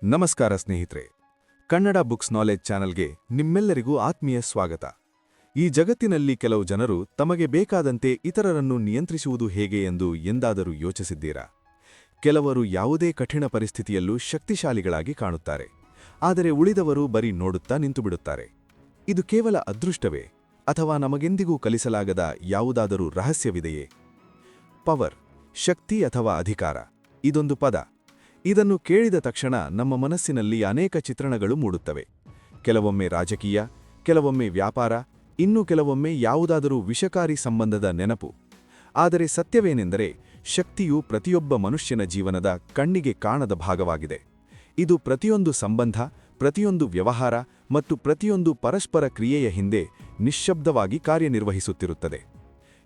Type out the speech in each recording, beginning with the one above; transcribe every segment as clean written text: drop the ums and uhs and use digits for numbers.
ನಮಸ್ಕಾರ ಸ್ನೇಹಿತರೆ, Kannada books knowledge ಚಾನೆಲ್ಗೆ ನಿಮ್ಮೆಲ್ಲರಿಗೂ ಆತ್ಮೀಯ ಸ್ವಾಗತ. ಈ ಜಗತ್ತಿನಲ್ಲಿ ಕೆಲವು ಜನರು ತಮಗೆ ಬೇಕಾದಂತೆ ಇತರರನ್ನು ನಿಯಂತ್ರಿಸುವುದು ಹೇಗೆ ಎಂದು ಎಂದಾದರೂ ಯೋಚಿಸಿದ್ದೀರಾ? ಕೆಲವರು ಯಾವುದೇ ಕಠಿಣ ಪರಿಸ್ಥಿತಿಯಲ್ಲೂ ಶಕ್ತಿಶಾಲಿಗಳಾಗಿ ಕಾಣುತ್ತಾರೆ, ಆದರೆ ಉಳಿದವರು ಬರೀ ನೋಡುತ್ತಾ ನಿಂತುಬಿಡುತ್ತಾರೆ. ಇದು ಕೇವಲ ಅದೃಷ್ಟವೇ, ಅಥವಾ ನಮಗೆಂದಿಗೂ ಕಲಿಸಲಾಗದ ಯಾವುದಾದರೂ ರಹಸ್ಯವಿದೆಯೇ? ಪವರ್, ಶಕ್ತಿ ಅಥವಾ ಅಧಿಕಾರ, ಇದೊಂದು ಪದ. ಇದನ್ನು ಕೇಳಿದ ತಕ್ಷಣ ನಮ್ಮ ಮನಸ್ಸಿನಲ್ಲಿ ಅನೇಕ ಚಿತ್ರಣಗಳು ಮೂಡುತ್ತವೆ. ಕೆಲವೊಮ್ಮೆ ರಾಜಕೀಯ, ಕೆಲವೊಮ್ಮೆ ವ್ಯಾಪಾರ, ಇನ್ನೂ ಕೆಲವೊಮ್ಮೆ ಯಾವುದಾದರೂ ವಿಷಕಾರಿ ಸಂಬಂಧದ ನೆನಪು. ಆದರೆ ಸತ್ಯವೇನೆಂದರೆ, ಶಕ್ತಿಯು ಪ್ರತಿಯೊಬ್ಬ ಮನುಷ್ಯನ ಜೀವನದ ಕಣ್ಣಿಗೆ ಕಾಣದ ಭಾಗವಾಗಿದೆ. ಇದು ಪ್ರತಿಯೊಂದು ಸಂಬಂಧ, ಪ್ರತಿಯೊಂದು ವ್ಯವಹಾರ ಮತ್ತು ಪ್ರತಿಯೊಂದು ಪರಸ್ಪರ ಕ್ರಿಯೆಯ ಹಿಂದೆ ನಿಶ್ಶಬ್ದವಾಗಿ ಕಾರ್ಯನಿರ್ವಹಿಸುತ್ತಿರುತ್ತದೆ.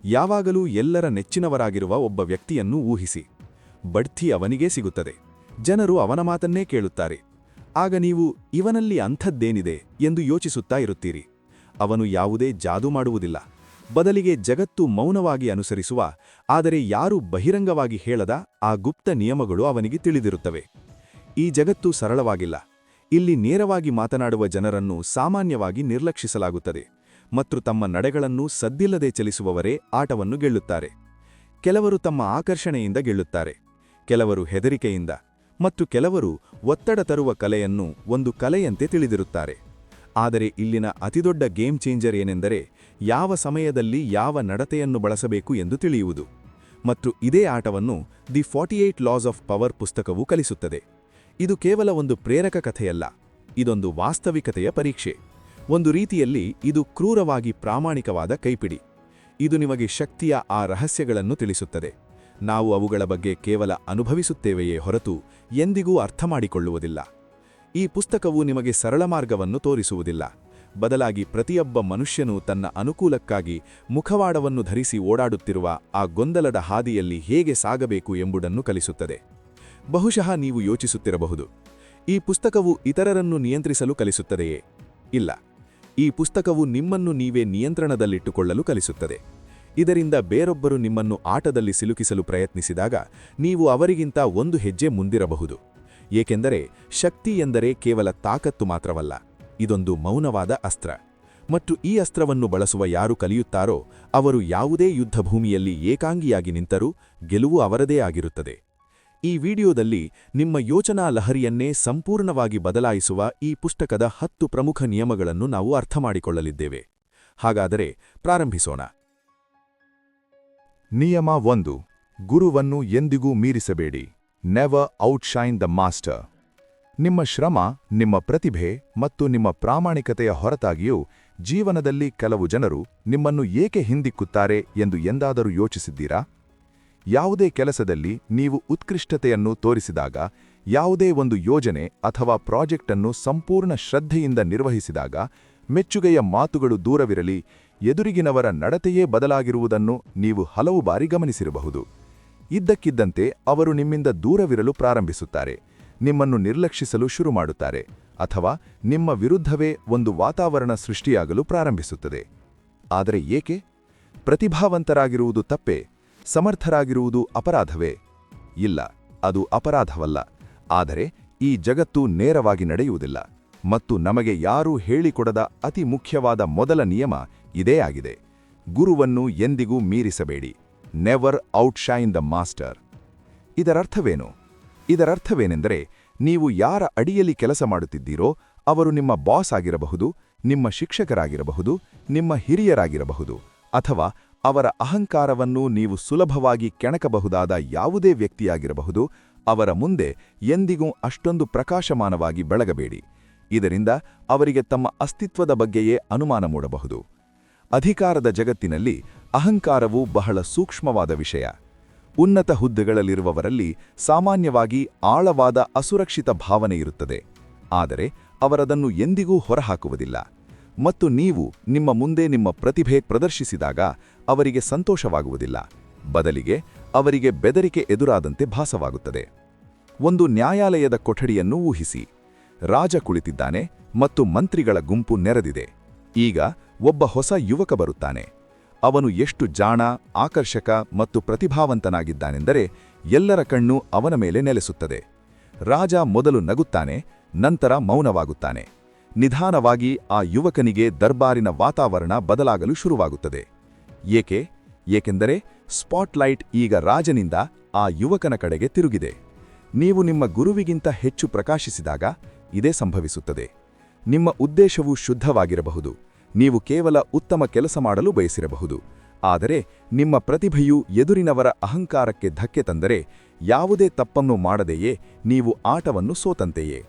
ಯಾವಾಗಲೂ ಎಲ್ಲರ ನೆಚ್ಚಿನವರಾಗಿರುವ ಒಬ್ಬ ವ್ಯಕ್ತಿಯನ್ನು ಊಹಿಸಿ. ಬಡ್ತಿ ಅವನಿಗೇ ಸಿಗುತ್ತದೆ. ಜನರು ಅವನ ಮಾತನ್ನೇ ಕೇಳುತ್ತಾರೆ. ಆಗ ನೀವು ಇವನಲ್ಲಿ ಅಂಥದ್ದೇನಿದೆ ಎಂದು ಯೋಚಿಸುತ್ತಾ ಇರುತ್ತೀರಿ. ಅವನು ಯಾವುದೇ ಜಾದೂ ಮಾಡುವುದಿಲ್ಲ. ಬದಲಿಗೆ ಜಗತ್ತು ಮೌನವಾಗಿ ಅನುಸರಿಸುವ, ಆದರೆ ಯಾರೂ ಬಹಿರಂಗವಾಗಿ ಹೇಳದ ಆ ಗುಪ್ತ ನಿಯಮಗಳು ಅವನಿಗೆ ತಿಳಿದಿರುತ್ತವೆ. ಈ ಜಗತ್ತು ಸರಳವಾಗಿಲ್ಲ. ಇಲ್ಲಿ ನೇರವಾಗಿ ಮಾತನಾಡುವ ಜನರನ್ನು ಸಾಮಾನ್ಯವಾಗಿ ನಿರ್ಲಕ್ಷಿಸಲಾಗುತ್ತದೆ ಮತ್ತು ತಮ್ಮ ನಡೆಗಳನ್ನು ಸದ್ದಿಲ್ಲದೆ ಚಲಿಸುವವರೇ ಆಟವನ್ನು ಗೆಲ್ಲುತ್ತಾರೆ. ಕೆಲವರು ತಮ್ಮ ಆಕರ್ಷಣೆಯಿಂದ ಗೆಲ್ಲುತ್ತಾರೆ, ಕೆಲವರು ಹೆದರಿಕೆಯಿಂದ, ಮತ್ತು ಕೆಲವರು ಒತ್ತಡ ತರುವ ಕಲೆಯನ್ನು ಒಂದು ಕಲೆಯಂತೆ ತಿಳಿದಿರುತ್ತಾರೆ. ಆದರೆ ಇಲ್ಲಿನ ಅತಿದೊಡ್ಡ ಗೇಮ್ ಚೇಂಜರ್ ಏನೆಂದರೆ, ಯಾವ ಸಮಯದಲ್ಲಿ ಯಾವ ನಡತೆಯನ್ನು ಬಳಸಬೇಕು ಎಂದು ತಿಳಿಯುವುದು. ಮತ್ತು ಇದೇ ಆಟವನ್ನು ದಿ 48 ಲಾಸ್ ಆಫ್ ಪವರ್ ಪುಸ್ತಕವು ಕಲಿಸುತ್ತದೆ. ಇದು ಕೇವಲ ಒಂದು ಪ್ರೇರಕ ಕಥೆಯಲ್ಲ, ಇದೊಂದು ವಾಸ್ತವಿಕತೆಯ ಪರೀಕ್ಷೆ. ಒಂದು ರೀತಿಯಲ್ಲಿ ಇದು ಕ್ರೂರವಾಗಿ ಪ್ರಾಮಾಣಿಕವಾದ ಕೈಪಿಡಿ. ಇದು ನಿಮಗೆ ಶಕ್ತಿಯ ಆ ರಹಸ್ಯಗಳನ್ನು ತಿಳಿಸುತ್ತದೆ. ನಾವು ಅವುಗಳ ಬಗ್ಗೆ ಕೇವಲ ಅನುಭವಿಸುತ್ತೇವೆಯೇ ಹೊರತು ಎಂದಿಗೂ ಅರ್ಥಮಾಡಿಕೊಳ್ಳುವುದಿಲ್ಲ. ಈ ಪುಸ್ತಕವು ನಿಮಗೆ ಸರಳ ಮಾರ್ಗವನ್ನು ತೋರಿಸುವುದಿಲ್ಲ. ಬದಲಾಗಿ ಪ್ರತಿಯೊಬ್ಬ ಮನುಷ್ಯನೂ ತನ್ನ ಅನುಕೂಲಕ್ಕಾಗಿ ಮುಖವಾಡವನ್ನು ಧರಿಸಿ ಓಡಾಡುತ್ತಿರುವ ಆ ಗೊಂದಲದ ಹಾದಿಯಲ್ಲಿ ಹೇಗೆ ಸಾಗಬೇಕು ಎಂಬುದನ್ನು ಕಲಿಸುತ್ತದೆ. ಬಹುಶಃ ನೀವು ಯೋಚಿಸುತ್ತಿರಬಹುದು, ಈ ಪುಸ್ತಕವು ಇತರರನ್ನು ನಿಯಂತ್ರಿಸಲು ಕಲಿಸುತ್ತದೆಯೇ? ಇಲ್ಲ, ಈ ಪುಸ್ತಕವು ನಿಮ್ಮನ್ನು ನೀವೇ ನಿಯಂತ್ರಣದಲ್ಲಿಟ್ಟುಕೊಳ್ಳಲು ಕಲಿಸುತ್ತದೆ. ಇದರಿಂದ ಬೇರೊಬ್ಬರು ನಿಮ್ಮನ್ನು ಆಟದಲ್ಲಿ ಸಿಲುಕಿಸಲು ಪ್ರಯತ್ನಿಸಿದಾಗ ನೀವು ಅವರಿಗಿಂತ ಒಂದು ಹೆಜ್ಜೆ ಮುಂದಿರಬಹುದು. ಏಕೆಂದರೆ ಶಕ್ತಿ ಎಂದರೆ ಕೇವಲ ತಾಕತ್ತು ಮಾತ್ರವಲ್ಲ, ಇದೊಂದು ಮೌನವಾದ ಅಸ್ತ್ರ. ಮತ್ತು ಈ ಅಸ್ತ್ರವನ್ನು ಬಳಸುವ ಯಾರು ಕಲಿಯುತ್ತಾರೋ ಅವರು ಯಾವುದೇ ಯುದ್ಧಭೂಮಿಯಲ್ಲಿ ಏಕಾಂಗಿಯಾಗಿ ನಿಂತರೂ ಗೆಲುವು ಅವರದೇ ಆಗಿರುತ್ತದೆ. ಈ ವಿಡಿಯೋದಲ್ಲಿ ನಿಮ್ಮ ಯೋಚನಾ ಲಹರಿಯನ್ನೇ ಸಂಪೂರ್ಣವಾಗಿ ಬದಲಾಯಿಸುವ ಈ ಪುಸ್ತಕದ 10 ಪ್ರಮುಖ ನಿಯಮಗಳನ್ನು ನಾವು ಅರ್ಥಮಾಡಿಕೊಳ್ಳಲಿದ್ದೇವೆ. ಹಾಗಾದರೆ ಪ್ರಾರಂಭಿಸೋಣ. ನಿಯಮ 1. ಗುರುವನ್ನು ಎಂದಿಗೂ ಮೀರಿಸಬೇಡಿ. Never outshine the master. ನಿಮ್ಮ ಶ್ರಮ, ನಿಮ್ಮ ಪ್ರತಿಭೆ ಮತ್ತು ನಿಮ್ಮ ಪ್ರಾಮಾಣಿಕತೆಯ ಹೊರತಾಗಿಯೂ ಜೀವನದಲ್ಲಿ ಕೆಲವು ಜನರು ನಿಮ್ಮನ್ನು ಏಕೆ ಹಿಂದಿಕ್ಕುತ್ತಾರೆ ಎಂದು ಎಂದಾದರೂ ಯೋಚಿಸಿದ್ದೀರಾ? ಯಾವುದೇ ಕೆಲಸದಲ್ಲಿ ನೀವು ಉತ್ಕೃಷ್ಟತೆಯನ್ನು ತೋರಿಸಿದಾಗ, ಯಾವುದೇ ಒಂದು ಯೋಜನೆ ಅಥವಾ ಪ್ರಾಜೆಕ್ಟ್ ಅನ್ನು ಸಂಪೂರ್ಣ ಶ್ರದ್ಧೆಯಿಂದ ನಿರ್ವಹಿಸಿದಾಗ, ಮೆಚ್ಚುಗೆಯ ಮಾತುಗಳು ದೂರವಿರಲಿ, ಎದುರಿಗಿನವರ ನಡತೆಯೇ ಬದಲಾಗಿರುವುದನ್ನು ನೀವು ಹಲವು ಬಾರಿ ಗಮನಿಸಿರಬಹುದು. ಇದ್ದಕ್ಕಿದ್ದಂತೆ ಅವರು ನಿಮ್ಮಿಂದ ದೂರವಿರಲು ಪ್ರಾರಂಭಿಸುತ್ತಾರೆ, ನಿಮ್ಮನ್ನು ನಿರ್ಲಕ್ಷಿಸಲು ಶುರು ಮಾಡುತ್ತಾರೆ, ಅಥವಾ ನಿಮ್ಮ ವಿರುದ್ಧವೇ ಒಂದು ವಾತಾವರಣ ಸೃಷ್ಟಿಯಾಗಲು ಪ್ರಾರಂಭಿಸುತ್ತದೆ. ಆದರೆ ಏಕೆ? ಪ್ರತಿಭಾವಂತರಾಗಿರುವುದು ತಪ್ಪೇ? ಸಮರ್ಥರಾಗಿರುವುದು ಅಪರಾಧವೇ? ಇಲ್ಲ, ಅದು ಅಪರಾಧವಲ್ಲ. ಆದರೆ ಈ ಜಗತ್ತು ನೇರವಾಗಿ ನಡೆಯುವುದಿಲ್ಲ, ಮತ್ತು ನಮಗೆ ಯಾರೂ ಹೇಳಿಕೊಡದ ಅತಿ ಮುಖ್ಯವಾದ ಮೊದಲ ನಿಯಮ ಇದೇ ಆಗಿದೆ. ಗುರುವನ್ನು ಎಂದಿಗೂ ಮೀರಿಸಬೇಡಿ. Never outshine the master. ಇದರರ್ಥವೇನೆಂದರೆ, ನೀವು ಯಾರ ಅಡಿಯಲ್ಲಿ ಕೆಲಸ ಮಾಡುತ್ತಿದ್ದೀರೋ ಅವರು ನಿಮ್ಮ ಬಾಸ್ ಆಗಿರಬಹುದು, ನಿಮ್ಮ ಶಿಕ್ಷಕರಾಗಿರಬಹುದು, ನಿಮ್ಮ ಹಿರಿಯರಾಗಿರಬಹುದು, ಅಥವಾ ಅವರ ಅಹಂಕಾರವನ್ನು ನೀವು ಸುಲಭವಾಗಿ ಕೆಣಕಬಹುದಾದ ಯಾವುದೇ ವ್ಯಕ್ತಿಯಾಗಿರಬಹುದು. ಅವರ ಮುಂದೆ ಎಂದಿಗೂ ಅಷ್ಟೊಂದು ಪ್ರಕಾಶಮಾನವಾಗಿ ಬೆಳಗಬೇಡಿ. ಇದರಿಂದ ಅವರಿಗೆ ತಮ್ಮ ಅಸ್ತಿತ್ವದ ಬಗ್ಗೆಯೇ ಅನುಮಾನ ಮೂಡಬಹುದು. ಅಧಿಕಾರದ ಜಗತ್ತಿನಲ್ಲಿ ಅಹಂಕಾರವು ಬಹಳ ಸೂಕ್ಷ್ಮವಾದ ವಿಷಯ. ಉನ್ನತ ಹುದ್ದೆಗಳಲ್ಲಿರುವವರಲ್ಲಿ ಸಾಮಾನ್ಯವಾಗಿ ಆಳವಾದ ಅಸುರಕ್ಷಿತ ಭಾವನೆ ಇರುತ್ತದೆ, ಆದರೆ ಅವರದನ್ನು ಎಂದಿಗೂ ಹೊರಹಾಕುವುದಿಲ್ಲ. ಮತ್ತು ನೀವು ನಿಮ್ಮ ಮುಂದೆ ನಿಮ್ಮ ಪ್ರತಿಭೆ ಪ್ರದರ್ಶಿಸಿದಾಗ ಅವರಿಗೆ ಸಂತೋಷವಾಗುವುದಿಲ್ಲ, ಬದಲಿಗೆ ಅವರಿಗೆ ಬೆದರಿಕೆ ಎದುರಾದಂತೆ ಭಾಸವಾಗುತ್ತದೆ. ಒಂದು ನ್ಯಾಯಾಲಯದ ಕೊಠಡಿಯನ್ನು ಊಹಿಸಿ. ರಾಜ ಕುಳಿತಿದ್ದಾನೆ ಮತ್ತು ಮಂತ್ರಿಗಳ ಗುಂಪು ನೆರೆದಿದೆ. ಈಗ ಒಬ್ಬ ಹೊಸ ಯುವಕ ಬರುತ್ತಾನೆ. ಅವನು ಎಷ್ಟು ಜಾಣ, ಆಕರ್ಷಕ ಮತ್ತು ಪ್ರತಿಭಾವಂತನಾಗಿದ್ದಾನೆಂದರೆ ಎಲ್ಲರ ಕಣ್ಣು ಅವನ ಮೇಲೆ ನೆಲೆಸುತ್ತದೆ. ರಾಜ ಮೊದಲು ನಗುತ್ತಾನೆ, ನಂತರ ಮೌನವಾಗುತ್ತಾನೆ. ನಿಧಾನವಾಗಿ ಆ ಯುವಕನಿಗೆ ದರ್ಬಾರಿನ ವಾತಾವರಣ ಬದಲಾಗಲು ಶುರುವಾಗುತ್ತದೆ. ಏಕೆಂದರೆ ಸ್ಪಾಟ್ಲೈಟ್ ಈಗ ರಾಜನಿಂದ ಆ ಯುವಕನ ಕಡೆಗೆ ತಿರುಗಿದೆ. ನೀವು ನಿಮ್ಮ ಗುರುವಿಗಿಂತ ಹೆಚ್ಚು ಪ್ರಕಾಶಿಸಿದಾಗ ಇದೇ ಸಂಭವಿಸುತ್ತದೆ. ನಿಮ್ಮ ಉದ್ದೇಶವು ಶುದ್ಧವಾಗಿರಬಹುದು, ನೀವು ಕೇವಲ ಉತ್ತಮ ಕೆಲಸ ಮಾಡಲು ಬಯಸಿರಬಹುದು. ಆದರೆ ನಿಮ್ಮ ಪ್ರತಿಭೆಯು ಎದುರಿನವರ ಅಹಂಕಾರಕ್ಕೆ ಧಕ್ಕೆ ತಂದರೆ, ಯಾವುದೇ ತಪ್ಪನ್ನು ಮಾಡದೆಯೇ ನೀವು ಆಟವನ್ನು ಸೋತಂತೆಯೇ.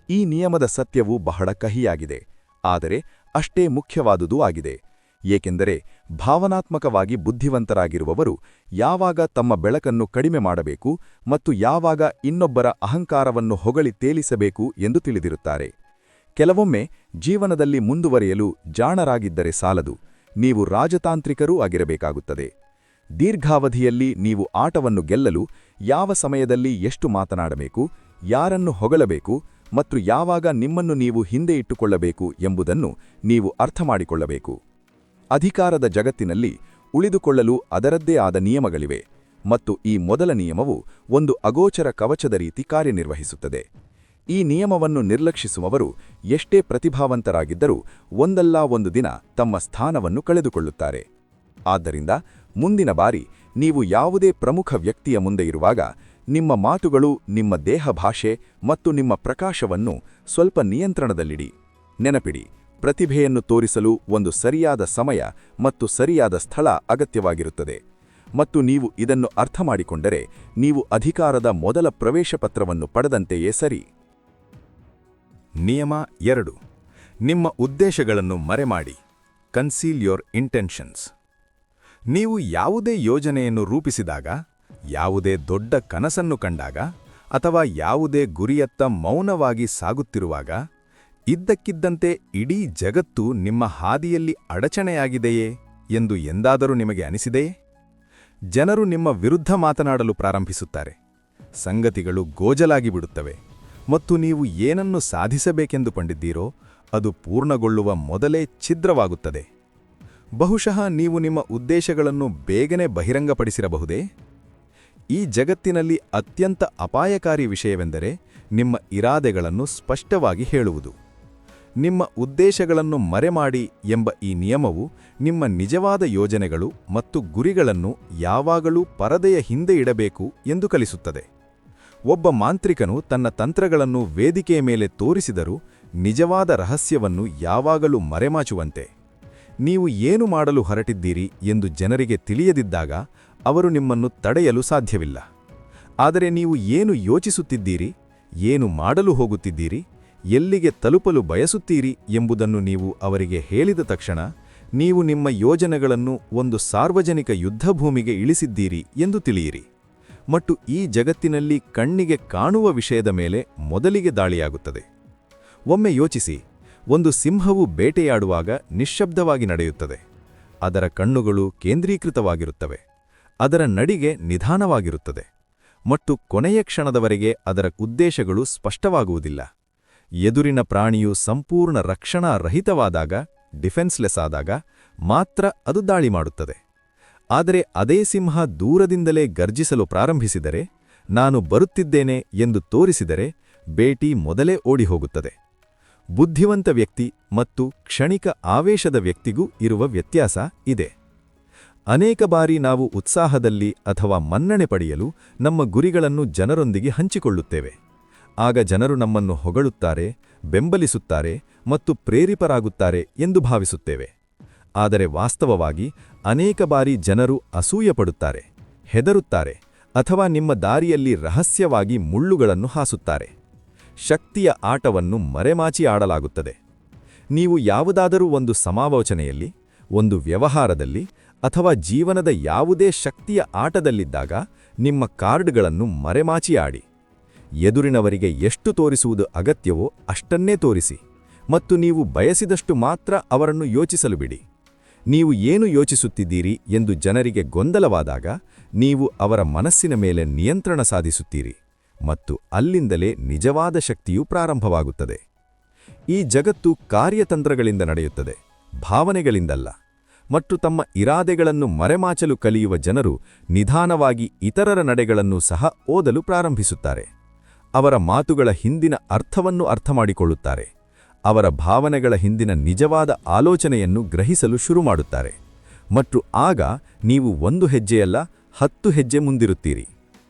ಈ ನಿಯಮದ ಸತ್ಯವು ಬಹಳ ಕಹಿಯಾಗಿದೆ, ಆದರೆ ಅಷ್ಟೇ ಮುಖ್ಯವಾದುದೂ ಆಗಿದೆ. ಏಕೆಂದರೆ ಭಾವನಾತ್ಮಕವಾಗಿ ಬುದ್ಧಿವಂತರಾಗಿರುವವರು ಯಾವಾಗ ತಮ್ಮ ಬೆಳಕನ್ನು ಕಡಿಮೆ ಮಾಡಬೇಕು ಮತ್ತು ಯಾವಾಗ ಇನ್ನೊಬ್ಬರ ಅಹಂಕಾರವನ್ನು ಹೊಗಳಿ ತೇಲಿಸಬೇಕು ಎಂದು ತಿಳಿದಿರುತ್ತಾರೆ. ಕೆಲವೊಮ್ಮೆ ಜೀವನದಲ್ಲಿ ಮುಂದುವರಿಯಲು ಜಾಣರಾಗಿದ್ದರೆ ಸಾಲದು, ನೀವು ರಾಜತಾಂತ್ರಿಕರೂ ಆಗಿರಬೇಕಾಗುತ್ತದೆ. ದೀರ್ಘಾವಧಿಯಲ್ಲಿ ನೀವು ಆಟವನ್ನು ಗೆಲ್ಲಲು ಯಾವ ಸಮಯದಲ್ಲಿ ಎಷ್ಟು ಮಾತನಾಡಬೇಕು, ಯಾರನ್ನು ಹೊಗಳಬೇಕು ಮತ್ತು ಯಾವಾಗ ನಿಮ್ಮನ್ನು ನೀವು ಹಿಂದೆ ಇಟ್ಟುಕೊಳ್ಳಬೇಕು ಎಂಬುದನ್ನು ನೀವು ಅರ್ಥಮಾಡಿಕೊಳ್ಳಬೇಕು. ಅಧಿಕಾರದ ಜಗತ್ತಿನಲ್ಲಿ ಉಳಿದುಕೊಳ್ಳಲು ಅದರದ್ದೇ ಆದ ನಿಯಮಗಳಿವೆ, ಮತ್ತು ಈ ಮೊದಲ ನಿಯಮವು ಒಂದು ಅಗೋಚರ ಕವಚದ ರೀತಿ ಕಾರ್ಯನಿರ್ವಹಿಸುತ್ತದೆ. ಈ ನಿಯಮವನ್ನು ನಿರ್ಲಕ್ಷಿಸುವವರು ಎಷ್ಟೇ ಪ್ರತಿಭಾವಂತರಾಗಿದ್ದರೂ ಒಂದಲ್ಲ ಒಂದು ದಿನ ತಮ್ಮ ಸ್ಥಾನವನ್ನು ಕಳೆದುಕೊಳ್ಳುತ್ತಾರೆ. ಆದ್ದರಿಂದ ಮುಂದಿನ ಬಾರಿ ನೀವು ಯಾವುದೇ ಪ್ರಮುಖ ವ್ಯಕ್ತಿಯ ಮುಂದೆ ಇರುವಾಗ ನಿಮ್ಮ ಮಾತುಗಳು, ನಿಮ್ಮ ದೇಹ ಭಾಷೆ ಮತ್ತು ನಿಮ್ಮ ಪ್ರಕಾಶವನ್ನು ಸ್ವಲ್ಪ ನಿಯಂತ್ರಣದಲ್ಲಿಡಿ. ನೆನಪಿಡಿ, ಪ್ರತಿಭೆಯನ್ನು ತೋರಿಸಲು ಒಂದು ಸರಿಯಾದ ಸಮಯ ಮತ್ತು ಸರಿಯಾದ ಸ್ಥಳ ಅಗತ್ಯವಾಗಿರುತ್ತದೆ, ಮತ್ತು ನೀವು ಇದನ್ನು ಅರ್ಥಮಾಡಿಕೊಂಡರೆ ನೀವು ಅಧಿಕಾರದ ಮೊದಲ ಪ್ರವೇಶ ಪತ್ರವನ್ನು ಪಡೆದಂತೆಯೇ ಸರಿ. ನಿಯಮ 2. ನಿಮ್ಮ ಉದ್ದೇಶಗಳನ್ನು ಮರೆಮಾಡಿ. Conceal your intentions. ನೀವು ಯಾವುದೇ ಯೋಜನೆಯನ್ನು ರೂಪಿಸಿದಾಗ, ಯಾವುದೇ ದೊಡ್ಡ ಕನಸನ್ನು ಕಂಡಾಗ ಅಥವಾ ಯಾವುದೇ ಗುರಿಯತ್ತ ಮೌನವಾಗಿ ಸಾಗುತ್ತಿರುವಾಗ ಇದ್ದಕ್ಕಿದ್ದಂತೆ ಇಡೀ ಜಗತ್ತು ನಿಮ್ಮ ಹಾದಿಯಲ್ಲಿ ಅಡಚಣೆಯಾಗಿದೆಯೇ ಎಂದು ಎಂದಾದರೂ ನಿಮಗೆ ಅನಿಸಿದೆಯೇ? ಜನರು ನಿಮ್ಮ ವಿರುದ್ಧ ಮಾತನಾಡಲು ಪ್ರಾರಂಭಿಸುತ್ತಾರೆ, ಸಂಗತಿಗಳು ಗೋಜಲಾಗಿ ಬಿಡುತ್ತವೆ, ಮತ್ತು ನೀವು ಏನನ್ನು ಸಾಧಿಸಬೇಕೆಂದುಕೊಂಡಿದ್ದೀರೋ ಅದು ಪೂರ್ಣಗೊಳ್ಳುವ ಮೊದಲೇ ಛಿದ್ರವಾಗುತ್ತದೆ. ಬಹುಶಃ ನೀವು ನಿಮ್ಮ ಉದ್ದೇಶಗಳನ್ನು ಬೇಗನೆ ಬಹಿರಂಗಪಡಿಸಿರಬಹುದೇ? ಈ ಜಗತ್ತಿನಲ್ಲಿ ಅತ್ಯಂತ ಅಪಾಯಕಾರಿ ವಿಷಯವೆಂದರೆ ನಿಮ್ಮ ಇರಾದೆಗಳನ್ನು ಸ್ಪಷ್ಟವಾಗಿ ಹೇಳುವುದು. ನಿಮ್ಮ ಉದ್ದೇಶಗಳನ್ನು ಮರೆಮಾಡಿ ಎಂಬ ಈ ನಿಯಮವು ನಿಮ್ಮ ನಿಜವಾದ ಯೋಜನೆಗಳು ಮತ್ತು ಗುರಿಗಳನ್ನು ಯಾವಾಗಲೂ ಪರದೆಯ ಹಿಂದೆ ಇಡಬೇಕು ಎಂದು ಕಲಿಸುತ್ತದೆ. ಒಬ್ಬ ಮಾಂತ್ರಿಕನು ತನ್ನ ತಂತ್ರಗಳನ್ನು ವೇದಿಕೆಯ ಮೇಲೆ ತೋರಿಸಿದರೂ ನಿಜವಾದ ರಹಸ್ಯವನ್ನು ಯಾವಾಗಲೂ ಮರೆಮಾಚುವಂತೆ. ನೀವು ಏನು ಮಾಡಲು ಹೊರಟಿದ್ದೀರಿ ಎಂದು ಜನರಿಗೆ ತಿಳಿಯದಿದ್ದಾಗ ಅವರು ನಿಮ್ಮನ್ನು ತಡೆಯಲು ಸಾಧ್ಯವಿಲ್ಲ. ಆದರೆ ನೀವು ಏನು ಯೋಚಿಸುತ್ತಿದ್ದೀರಿ, ಏನು ಮಾಡಲು ಹೋಗುತ್ತಿದ್ದೀರಿ, ಎಲ್ಲಿಗೆ ತಲುಪಲು ಬಯಸುತ್ತೀರಿ ಎಂಬುದನ್ನು ನೀವು ಅವರಿಗೆ ಹೇಳಿದ ತಕ್ಷಣ ನೀವು ನಿಮ್ಮ ಯೋಜನೆಗಳನ್ನು ಒಂದು ಸಾರ್ವಜನಿಕ ಯುದ್ಧಭೂಮಿಗೆ ಇಳಿಸಿದ್ದೀರಿ ಎಂದು ತಿಳಿಯಿರಿ. ಮತ್ತು ಈ ಜಗತ್ತಿನಲ್ಲಿ ಕಣ್ಣಿಗೆ ಕಾಣುವ ವಿಷಯದ ಮೇಲೆ ಮೊದಲಿಗೆ ದಾಳಿಯಾಗುತ್ತದೆ. ಒಮ್ಮೆ ಯೋಚಿಸಿ, ಒಂದು ಸಿಂಹವು ಬೇಟೆಯಾಡುವಾಗ ನಿಶ್ಶಬ್ದವಾಗಿ ನಡೆಯುತ್ತದೆ. ಅದರ ಕಣ್ಣುಗಳು ಕೇಂದ್ರೀಕೃತವಾಗಿರುತ್ತವೆ, ಅದರ ನಡಿಗೆ ನಿಧಾನವಾಗಿರುತ್ತದೆ, ಮತ್ತು ಕೊನೆಯ ಕ್ಷಣದವರೆಗೆ ಅದರ ಉದ್ದೇಶಗಳು ಸ್ಪಷ್ಟವಾಗುವುದಿಲ್ಲ. ಎದುರಿನ ಪ್ರಾಣಿಯು ಸಂಪೂರ್ಣ ರಕ್ಷಣಾ ರಹಿತವಾದಾಗ, ಡಿಫೆನ್ಸ್ಲೆಸ್ ಆದಾಗ ಮಾತ್ರ ಅದು ದಾಳಿ ಮಾಡುತ್ತದೆ. ಆದರೆ ಅದೇ ಸಿಂಹ ದೂರದಿಂದಲೇ ಗರ್ಜಿಸಲು ಪ್ರಾರಂಭಿಸಿದರೆ, ನಾನು ಬರುತ್ತಿದ್ದೇನೆ ಎಂದು ತೋರಿಸಿದರೆ ಬೇಟಿ ಮೊದಲೇ ಓಡಿಹೋಗುತ್ತದೆ. ಬುದ್ಧಿವಂತ ವ್ಯಕ್ತಿ ಮತ್ತು ಕ್ಷಣಿಕ ಆವೇಶದ ವ್ಯಕ್ತಿಗೂ ಇರುವ ವ್ಯತ್ಯಾಸ ಇದೆ. ಅನೇಕ ಬಾರಿ ನಾವು ಉತ್ಸಾಹದಲ್ಲಿ ಅಥವಾ ಮನ್ನಣೆ ಪಡೆಯಲು ನಮ್ಮ ಗುರಿಗಳನ್ನು ಜನರೊಂದಿಗೆ ಹಂಚಿಕೊಳ್ಳುತ್ತೇವೆ. ಆಗ ಜನರು ನಮ್ಮನ್ನು ಹೊಗಳುತ್ತಾರೆ, ಬೆಂಬಲಿಸುತ್ತಾರೆ ಮತ್ತು ಪ್ರೇರಿತರಾಗುತ್ತಾರೆ ಎಂದು ಭಾವಿಸುತ್ತೇವೆ. ಆದರೆ ವಾಸ್ತವವಾಗಿ ಅನೇಕ ಬಾರಿ ಜನರು ಅಸೂಯೆಪಡುತ್ತಾರೆ, ಹೆದರುತ್ತಾರೆ ಅಥವಾ ನಿಮ್ಮ ದಾರಿಯಲ್ಲಿ ರಹಸ್ಯವಾಗಿ ಮುಳ್ಳುಗಳನ್ನು ಹಾಸುತ್ತಾರೆ. ಶಕ್ತಿಯ ಆಟವನ್ನು ಮರೆಮಾಚಿ ಆಡಲಾಗುತ್ತದೆ. ನೀವು ಯಾವುದಾದರೂ ಒಂದು ಸಮಾಲೋಚನೆಯಲ್ಲಿ, ಒಂದು ವ್ಯವಹಾರದಲ್ಲಿ ಅಥವಾ ಜೀವನದ ಯಾವುದೇ ಶಕ್ತಿಯ ಆಟದಲ್ಲಿದ್ದಾಗ ನಿಮ್ಮ ಕಾರ್ಡ್ಗಳನ್ನು ಮರೆಮಾಚಿ ಆಡಿ. ಎದುರಿನವರಿಗೆ ಎಷ್ಟು ತೋರಿಸುವುದು ಅಗತ್ಯವೋ ಅಷ್ಟನ್ನೇ ತೋರಿಸಿ, ಮತ್ತು ನೀವು ಬಯಸಿದಷ್ಟು ಮಾತ್ರ ಅವರನ್ನು ಯೋಚಿಸಲು ಬಿಡಿ. ನೀವು ಏನು ಯೋಚಿಸುತ್ತಿದ್ದೀರಿ ಎಂದು ಜನರಿಗೆ ಗೊಂದಲವಾದಾಗ ನೀವು ಅವರ ಮನಸ್ಸಿನ ಮೇಲೆ ನಿಯಂತ್ರಣ ಸಾಧಿಸುತ್ತೀರಿ, ಮತ್ತು ಅಲ್ಲಿಂದಲೇ ನಿಜವಾದ ಶಕ್ತಿಯು ಪ್ರಾರಂಭವಾಗುತ್ತದೆ. ಈ ಜಗತ್ತು ಕಾರ್ಯತಂತ್ರಗಳಿಂದ ನಡೆಯುತ್ತದೆ, ಭಾವನೆಗಳಿಂದಲ್ಲ. ಮತ್ತು ತಮ್ಮ ಇರಾದೆಗಳನ್ನು ಮರೆಮಾಚಲು ಕಲಿಯುವ ಜನರು ನಿಧಾನವಾಗಿ ಇತರರ ನಡೆಗಳನ್ನು ಸಹ ಓದಲು ಪ್ರಾರಂಭಿಸುತ್ತಾರೆ. ಅವರ ಮಾತುಗಳ ಹಿಂದಿನ ಅರ್ಥವನ್ನು ಅರ್ಥಮಾಡಿಕೊಳ್ಳುತ್ತಾರೆ. ಅವರ ಭಾವನೆಗಳ ಹಿಂದಿನ ನಿಜವಾದ ಆಲೋಚನೆಯನ್ನು ಗ್ರಹಿಸಲು ಶುರುಮಾಡುತ್ತಾರೆ. ಮತ್ತು ಆಗ ನೀವು 1 ಹೆಜ್ಜೆಯಲ್ಲ 10 ಹೆಜ್ಜೆ ಮುಂದಿರುತ್ತೀರಿ.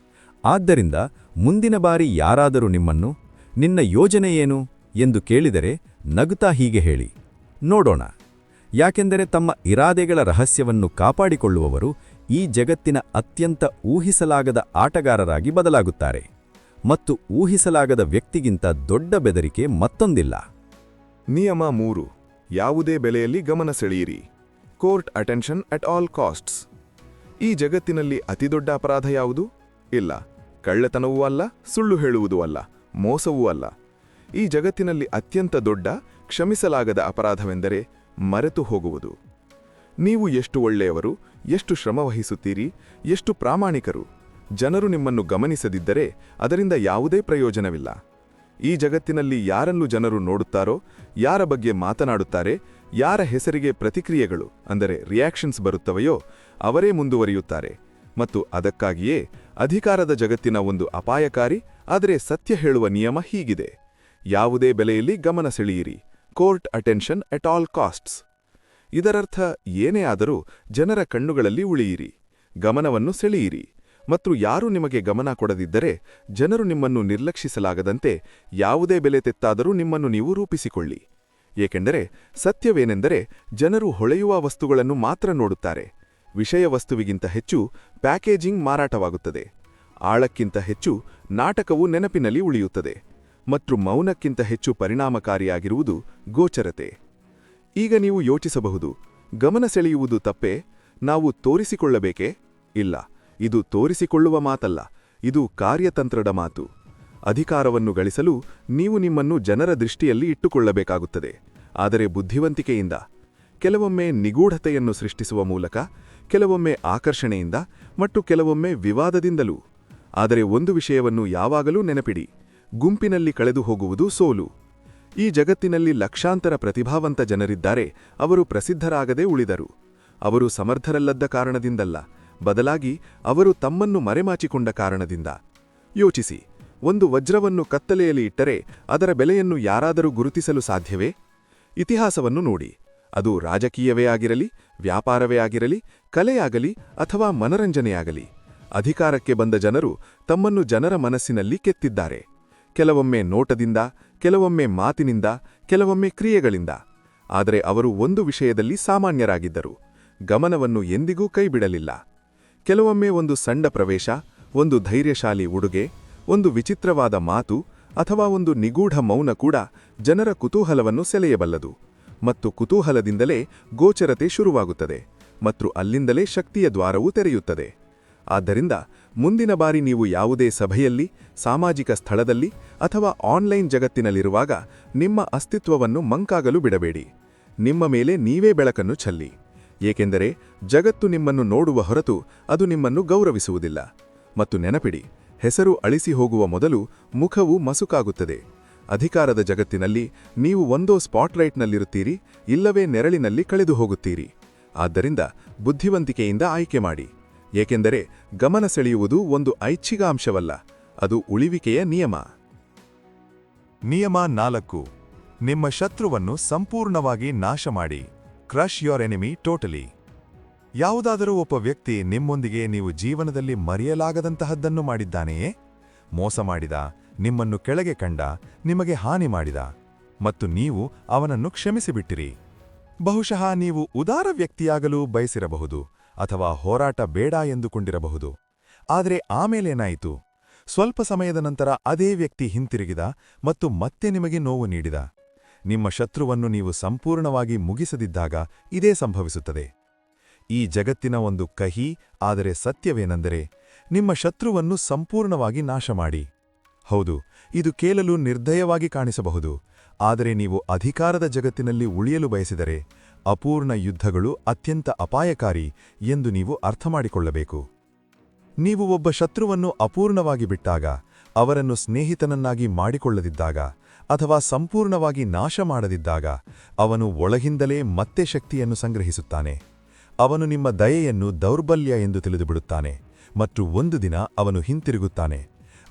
ಆದ್ದರಿಂದ ಮುಂದಿನ ಬಾರಿ ಯಾರಾದರೂ ನಿಮ್ಮನ್ನು ನಿನ್ನ ಯೋಜನೆ ಏನು ಎಂದು ಕೇಳಿದರೆ ನಗುತ್ತಾ ಹೀಗೆ ಹೇಳಿ, ನೋಡೋಣ. ಯಾಕೆಂದರೆ ತಮ್ಮ ಇರಾದೆಗಳ ರಹಸ್ಯವನ್ನು ಕಾಪಾಡಿಕೊಳ್ಳುವವರು ಈ ಜಗತ್ತಿನ ಅತ್ಯಂತ ಊಹಿಸಲಾಗದ ಆಟಗಾರರಾಗಿ ಬದಲಾಗುತ್ತಾರೆ. ಮತ್ತು ಊಹಿಸಲಾಗದ ವ್ಯಕ್ತಿಗಿಂತ ದೊಡ್ಡ ಬೆದರಿಕೆ ಮತ್ತೊಂದಿಲ್ಲ. ನಿಯಮ 3. ಯಾವುದೇ ಬೆಲೆಯಲ್ಲಿ ಗಮನ ಸೆಳೆಯಿರಿ. Court attention at all costs. ಈ ಜಗತ್ತಿನಲ್ಲಿ ಅತಿದೊಡ್ಡ ಅಪರಾಧ ಯಾವುದು? ಇಲ್ಲ. ಕಳ್ಳತನವೂ ಅಲ್ಲ, ಸುಳ್ಳು ಹೇಳುವುದೂ ಅಲ್ಲ, ಮೋಸವೂ ಅಲ್ಲ. ಈ ಜಗತ್ತಿನಲ್ಲಿ ಅತ್ಯಂತ ದೊಡ್ಡ, ಕ್ಷಮಿಸಲಾಗದ ಅಪರಾಧವೆಂದರೆ ಮರೆತು ಹೋಗುವುದು. ನೀವು ಎಷ್ಟು ಒಳ್ಳೆಯವರು, ಎಷ್ಟು ಶ್ರಮವಹಿಸುತ್ತೀರಿ, ಎಷ್ಟು ಪ್ರಾಮಾಣಿಕರು. ಜನರು ನಿಮ್ಮನ್ನು ಗಮನಿಸದಿದ್ದರೆ ಅದರಿಂದ ಯಾವುದೇ ಪ್ರಯೋಜನವಿಲ್ಲ. ಈ ಜಗತ್ತಿನಲ್ಲಿ ಯಾರನ್ನು ಜನರು ನೋಡುತ್ತಾರೋ, ಯಾರ ಬಗ್ಗೆ ಮಾತನಾಡುತ್ತಾರೆ, ಯಾರ ಹೆಸರಿಗೆ ಪ್ರತಿಕ್ರಿಯೆಗಳು ಅಂದರೆ ರಿಯಾಕ್ಷನ್ಸ್ ಬರುತ್ತವೆಯೋ ಅವರೇ ಮುಂದುವರಿಯುತ್ತಾರೆ. ಮತ್ತು ಅದಕ್ಕಾಗಿಯೇ ಅಧಿಕಾರದ ಜಗತ್ತಿನ ಒಂದು ಅಪಾಯಕಾರಿ ಆದರೆ ಸತ್ಯ ಹೇಳುವ ನಿಯಮ ಹೀಗಿದೆ: ಯಾವುದೇ ಬೆಲೆಯಲ್ಲಿ ಗಮನ ಸೆಳೆಯಿರಿ. Court attention at all costs. ಇದರರ್ಥ ಏನೇ ಆದರೂ ಜನರ ಕಣ್ಣುಗಳಲ್ಲಿ ಉಳಿಯಿರಿ, ಗಮನವನ್ನು ಸೆಳೆಯಿರಿ. ಮತ್ತು ಯಾರೂ ನಿಮಗೆ ಗಮನ ಕೊಡದಿದ್ದರೆ ಜನರು ನಿಮ್ಮನ್ನು ನಿರ್ಲಕ್ಷಿಸಲಾಗದಂತೆ ಯಾವುದೇ ಬೆಲೆ ತೆತ್ತಾದರೂ ನಿಮ್ಮನ್ನು ನೀವು ರೂಪಿಸಿಕೊಳ್ಳಿ. ಏಕೆಂದರೆ ಸತ್ಯವೇನೆಂದರೆ ಜನರು ಹೊಳೆಯುವ ವಸ್ತುಗಳನ್ನು ಮಾತ್ರ ನೋಡುತ್ತಾರೆ. ವಿಷಯ ವಸ್ತುವಿಗಿಂತ ಹೆಚ್ಚು ಪ್ಯಾಕೇಜಿಂಗ್ ಮಾರಾಟವಾಗುತ್ತದೆ. ಆಳಕ್ಕಿಂತ ಹೆಚ್ಚು ನಾಟಕವು ನೆನಪಿನಲ್ಲಿ ಉಳಿಯುತ್ತದೆ. ಮತ್ತು ಮೌನಕ್ಕಿಂತ ಹೆಚ್ಚು ಪರಿಣಾಮಕಾರಿಯಾಗಿರುವುದು ಗೋಚರತೆ. ಈಗ ನೀವು ಯೋಚಿಸಬಹುದು, ಗಮನ ಸೆಳೆಯುವುದು ತಪ್ಪೇ? ನಾವು ತೋರಿಸಿಕೊಳ್ಳಬೇಕೇ? ಇಲ್ಲ, ಇದು ತೋರಿಸಿಕೊಳ್ಳುವ ಮಾತಲ್ಲ, ಇದು ಕಾರ್ಯತಂತ್ರದ ಮಾತು. ಅಧಿಕಾರವನ್ನು ಗಳಿಸಲು ನೀವು ನಿಮ್ಮನ್ನು ಜನರ ದೃಷ್ಟಿಯಲ್ಲಿ ಇಟ್ಟುಕೊಳ್ಳಬೇಕಾಗುತ್ತದೆ, ಆದರೆ ಬುದ್ಧಿವಂತಿಕೆಯಿಂದ. ಕೆಲವೊಮ್ಮೆ ನಿಗೂಢತೆಯನ್ನು ಸೃಷ್ಟಿಸುವ ಮೂಲಕ, ಕೆಲವೊಮ್ಮೆ ಆಕರ್ಷಣೆಯಿಂದ ಮತ್ತು ಕೆಲವೊಮ್ಮೆ ವಿವಾದದಿಂದಲೂ. ಆದರೆ ಒಂದು ವಿಷಯವನ್ನು ಯಾವಾಗಲೂ ನೆನಪಿಡಿ: ಗುಂಪಿನಲ್ಲಿ ಕಳೆದು ಹೋಗುವುದು ಸೋಲು. ಈ ಜಗತ್ತಿನಲ್ಲಿ ಲಕ್ಷಾಂತರ ಪ್ರತಿಭಾವಂತ ಜನರಿದ್ದಾರೆ, ಅವರು ಪ್ರಸಿದ್ಧರಾಗದೇ ಉಳಿದರು. ಅವರು ಸಮರ್ಥರಲ್ಲದ ಕಾರಣದಿಂದಲ್ಲ, ಬದಲಾಗಿ ಅವರು ತಮ್ಮನ್ನು ಮರೆಮಾಚಿಕೊಂಡ ಕಾರಣದಿಂದ. ಯೋಚಿಸಿ, ಒಂದು ವಜ್ರವನ್ನು ಕತ್ತಲೆಯಲ್ಲಿ ಇಟ್ಟರೆ ಅದರ ಬೆಲೆಯನ್ನು ಯಾರಾದರೂ ಗುರುತಿಸಲು ಸಾಧ್ಯವೇ? ಇತಿಹಾಸವನ್ನು ನೋಡಿ. ಅದು ರಾಜಕೀಯವೇ ಆಗಿರಲಿ, ವ್ಯಾಪಾರವೇ ಆಗಿರಲಿ, ಕಲೆಯಾಗಲಿ ಅಥವಾ ಮನರಂಜನೆಯಾಗಲಿ, ಅಧಿಕಾರಕ್ಕೆ ಬಂದ ಜನರು ತಮ್ಮನ್ನು ಜನರ ಮನಸ್ಸಿನಲ್ಲಿ ಕೆತ್ತಿದ್ದಾರೆ. ಕೆಲವೊಮ್ಮೆ ನೋಟದಿಂದ, ಕೆಲವೊಮ್ಮೆ ಮಾತಿನಿಂದ, ಕೆಲವೊಮ್ಮೆ ಕ್ರಿಯೆಗಳಿಂದ. ಆದರೆ ಅವರು ಒಂದು ವಿಷಯದಲ್ಲಿ ಸಾಮಾನ್ಯರಾಗಿದ್ದರು: ಗಮನವನ್ನು ಎಂದಿಗೂ ಕೈಬಿಡಲಿಲ್ಲ. ಕೆಲವೊಮ್ಮೆ ಒಂದು ಸಣ್ಣ ಪ್ರವೇಶ, ಒಂದು ಧೈರ್ಯಶಾಲಿ ಉಡುಗೆ, ಒಂದು ವಿಚಿತ್ರವಾದ ಮಾತು ಅಥವಾ ಒಂದು ನಿಗೂಢ ಮೌನ ಕೂಡ ಜನರ ಕುತೂಹಲವನ್ನು ಸೆಳೆಯಬಲ್ಲದು. ಮತ್ತು ಕುತೂಹಲದಿಂದಲೇ ಗೋಚರತೆ ಶುರುವಾಗುತ್ತದೆ, ಮತ್ತು ಅಲ್ಲಿಂದಲೇ ಶಕ್ತಿಯ ದ್ವಾರವೂ ತೆರೆಯುತ್ತದೆ. ಆದ್ದರಿಂದ ಮುಂದಿನ ಬಾರಿ ನೀವು ಯಾವುದೇ ಸಭೆಯಲ್ಲಿ, ಸಾಮಾಜಿಕ ಸ್ಥಳದಲ್ಲಿ ಅಥವಾ ಆನ್ಲೈನ್ ಜಗತ್ತಿನಲ್ಲಿರುವಾಗ ನಿಮ್ಮ ಅಸ್ತಿತ್ವವನ್ನು ಮಂಕಾಗಲು ಬಿಡಬೇಡಿ. ನಿಮ್ಮ ಮೇಲೆ ನೀವೇ ಬೆಳಕನ್ನು ಚೆಲ್ಲಿ. ಏಕೆಂದರೆ ಜಗತ್ತು ನಿಮ್ಮನ್ನು ನೋಡುವ ಹೊರತು ಅದು ನಿಮ್ಮನ್ನು ಗೌರವಿಸುವುದಿಲ್ಲ. ಮತ್ತು ನೆನಪಿಡಿ, ಹೆಸರು ಅಳಿಸಿ ಹೋಗುವ ಮೊದಲು ಮುಖವು ಮಸುಕಾಗುತ್ತದೆ. ಅಧಿಕಾರದ ಜಗತ್ತಿನಲ್ಲಿ ನೀವು ಒಂದೋ ಸ್ಪಾಟ್ಲೈಟ್ನಲ್ಲಿರುತ್ತೀರಿ, ಇಲ್ಲವೇ ನೆರಳಿನಲ್ಲಿ ಕಳೆದು ಹೋಗುತ್ತೀರಿ. ಆದ್ದರಿಂದ ಬುದ್ಧಿವಂತಿಕೆಯಿಂದ ಆಯ್ಕೆ ಮಾಡಿ. ಏಕೆಂದರೆ ಗಮನ ಸೆಳೆಯುವುದು ಒಂದು ಐಚ್ಛಿಕ ಅಂಶವಲ್ಲ, ಅದು ಉಳಿವಿಕೆಯ ನಿಯಮ. ನಿಯಮ 4. ನಿಮ್ಮ ಶತ್ರುವನ್ನು ಸಂಪೂರ್ಣವಾಗಿ ನಾಶ ಮಾಡಿ. Crush your enemy totally. ಯಾವುದಾದರೂ ಒಬ್ಬ ವ್ಯಕ್ತಿ ನಿಮ್ಮೊಂದಿಗೆ ನೀವು ಜೀವನದಲ್ಲಿ ಮರೆಯಲಾಗದಂತಹದ್ದನ್ನು ಮಾಡಿದ್ದಾನೆಯೇ? ಮೋಸ ಮಾಡಿದ, ನಿಮ್ಮನ್ನು ಕೆಳಗೆ ಕಂಡ, ನಿಮಗೆ ಹಾನಿ ಮಾಡಿದ, ಮತ್ತು ನೀವು ಅವನನ್ನು ಕ್ಷಮಿಸಿಬಿಟ್ಟಿರಿ. ಬಹುಶಃ ನೀವು ಉದಾರ ವ್ಯಕ್ತಿಯಾಗಲು ಬಯಸಿರಬಹುದು, ಅಥವಾ ಹೋರಾಟ ಬೇಡ ಎಂದುಕೊಂಡಿರಬಹುದು. ಆದರೆ ಆಮೇಲೇನಾಯಿತು? ಸ್ವಲ್ಪ ಸಮಯದ ನಂತರ ಅದೇ ವ್ಯಕ್ತಿ ಹಿಂತಿರುಗಿದ ಮತ್ತು ಮತ್ತೆ ನಿಮಗೆ ನೋವು ನೀಡಿದ. ನಿಮ್ಮ ಶತ್ರುವನ್ನು ನೀವು ಸಂಪೂರ್ಣವಾಗಿ ಮುಗಿಸದಿದ್ದಾಗ ಇದೇ ಸಂಭವಿಸುತ್ತದೆ. ಈ ಜಗತ್ತಿನ ಒಂದು ಕಹಿ ಆದರೆ ಸತ್ಯವೇನೆಂದರೆ, ನಿಮ್ಮ ಶತ್ರುವನ್ನು ಸಂಪೂರ್ಣವಾಗಿ ನಾಶ ಮಾಡಿ. ಹೌದು, ಇದು ಕೇಳಲು ನಿರ್ದಯವಾಗಿ ಕಾಣಿಸಬಹುದು, ಆದರೆ ನೀವು ಅಧಿಕಾರದ ಜಗತ್ತಿನಲ್ಲಿ ಉಳಿಯಲು ಬಯಸಿದರೆ ಅಪೂರ್ಣ ಯುದ್ಧಗಳು ಅತ್ಯಂತ ಅಪಾಯಕಾರಿ ಎಂದು ನೀವು ಅರ್ಥಮಾಡಿಕೊಳ್ಳಬೇಕು. ನೀವು ಒಬ್ಬ ಶತ್ರುವನ್ನು ಅಪೂರ್ಣವಾಗಿ ಬಿಟ್ಟಾಗ, ಅವರನ್ನು ಸ್ನೇಹಿತನನ್ನಾಗಿ ಮಾಡಿಕೊಳ್ಳದಿದ್ದಾಗ ಅಥವಾ ಸಂಪೂರ್ಣವಾಗಿ ನಾಶ ಮಾಡದಿದ್ದಾಗ, ಅವನು ಒಳಗಿಂದಲೇ ಮತ್ತೆ ಶಕ್ತಿಯನ್ನು ಸಂಗ್ರಹಿಸುತ್ತಾನೆ. ಅವನು ನಿಮ್ಮ ದಯೆಯನ್ನು ದೌರ್ಬಲ್ಯ ಎಂದು ತಿಳಿದುಬಿಡುತ್ತಾನೆ ಮತ್ತು ಒಂದು ದಿನ ಅವನು ಹಿಂತಿರುಗುತ್ತಾನೆ.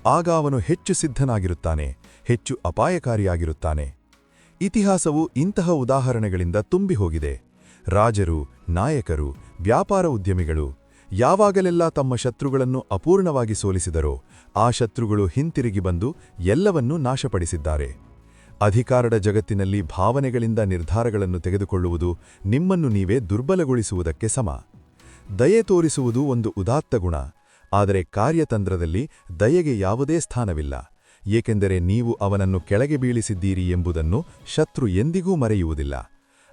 ಆಗ ಅವನು ಹೆಚ್ಚು ಸಿದ್ಧನಾಗಿರುತ್ತಾನೆ, ಹೆಚ್ಚು ಅಪಾಯಕಾರಿಯಾಗಿರುತ್ತಾನೆ. ಇತಿಹಾಸವು ಇಂತಹ ಉದಾಹರಣೆಗಳಿಂದ ತುಂಬಿ ಹೋಗಿದೆ. ರಾಜರು, ನಾಯಕರು, ವ್ಯಾಪಾರ ಉದ್ಯಮಿಗಳು ಯಾವಾಗಲೆಲ್ಲ ತಮ್ಮ ಶತ್ರುಗಳನ್ನು ಅಪೂರ್ಣವಾಗಿ ಸೋಲಿಸಿದರೋ ಆ ಶತ್ರುಗಳು ಹಿಂತಿರುಗಿ ಬಂದು ಎಲ್ಲವನ್ನೂ ನಾಶಪಡಿಸಿದ್ದಾರೆ. ಅಧಿಕಾರದ ಜಗತ್ತಿನಲ್ಲಿ ಭಾವನೆಗಳಿಂದ ನಿರ್ಧಾರಗಳನ್ನು ತೆಗೆದುಕೊಳ್ಳುವುದು ನಿಮ್ಮನ್ನು ನೀವೇ ದುರ್ಬಲಗೊಳಿಸುವುದಕ್ಕೆ ಸಮ. ದಯೆ ತೋರಿಸುವುದು ಒಂದು ಉದಾತ್ತ ಗುಣ, ಆದರೆ ಕಾರ್ಯತಂತ್ರದಲ್ಲಿ ದಯೆಗೆ ಯಾವುದೇ ಸ್ಥಾನವಿಲ್ಲ, ಏಕೆಂದರೆ ನೀವು ಅವನನ್ನು ಕೆಳಗೆ ಬೀಳಿಸಿದ್ದೀರಿ ಎಂಬುದನ್ನು ಶತ್ರು ಎಂದಿಗೂ ಮರೆಯುವುದಿಲ್ಲ.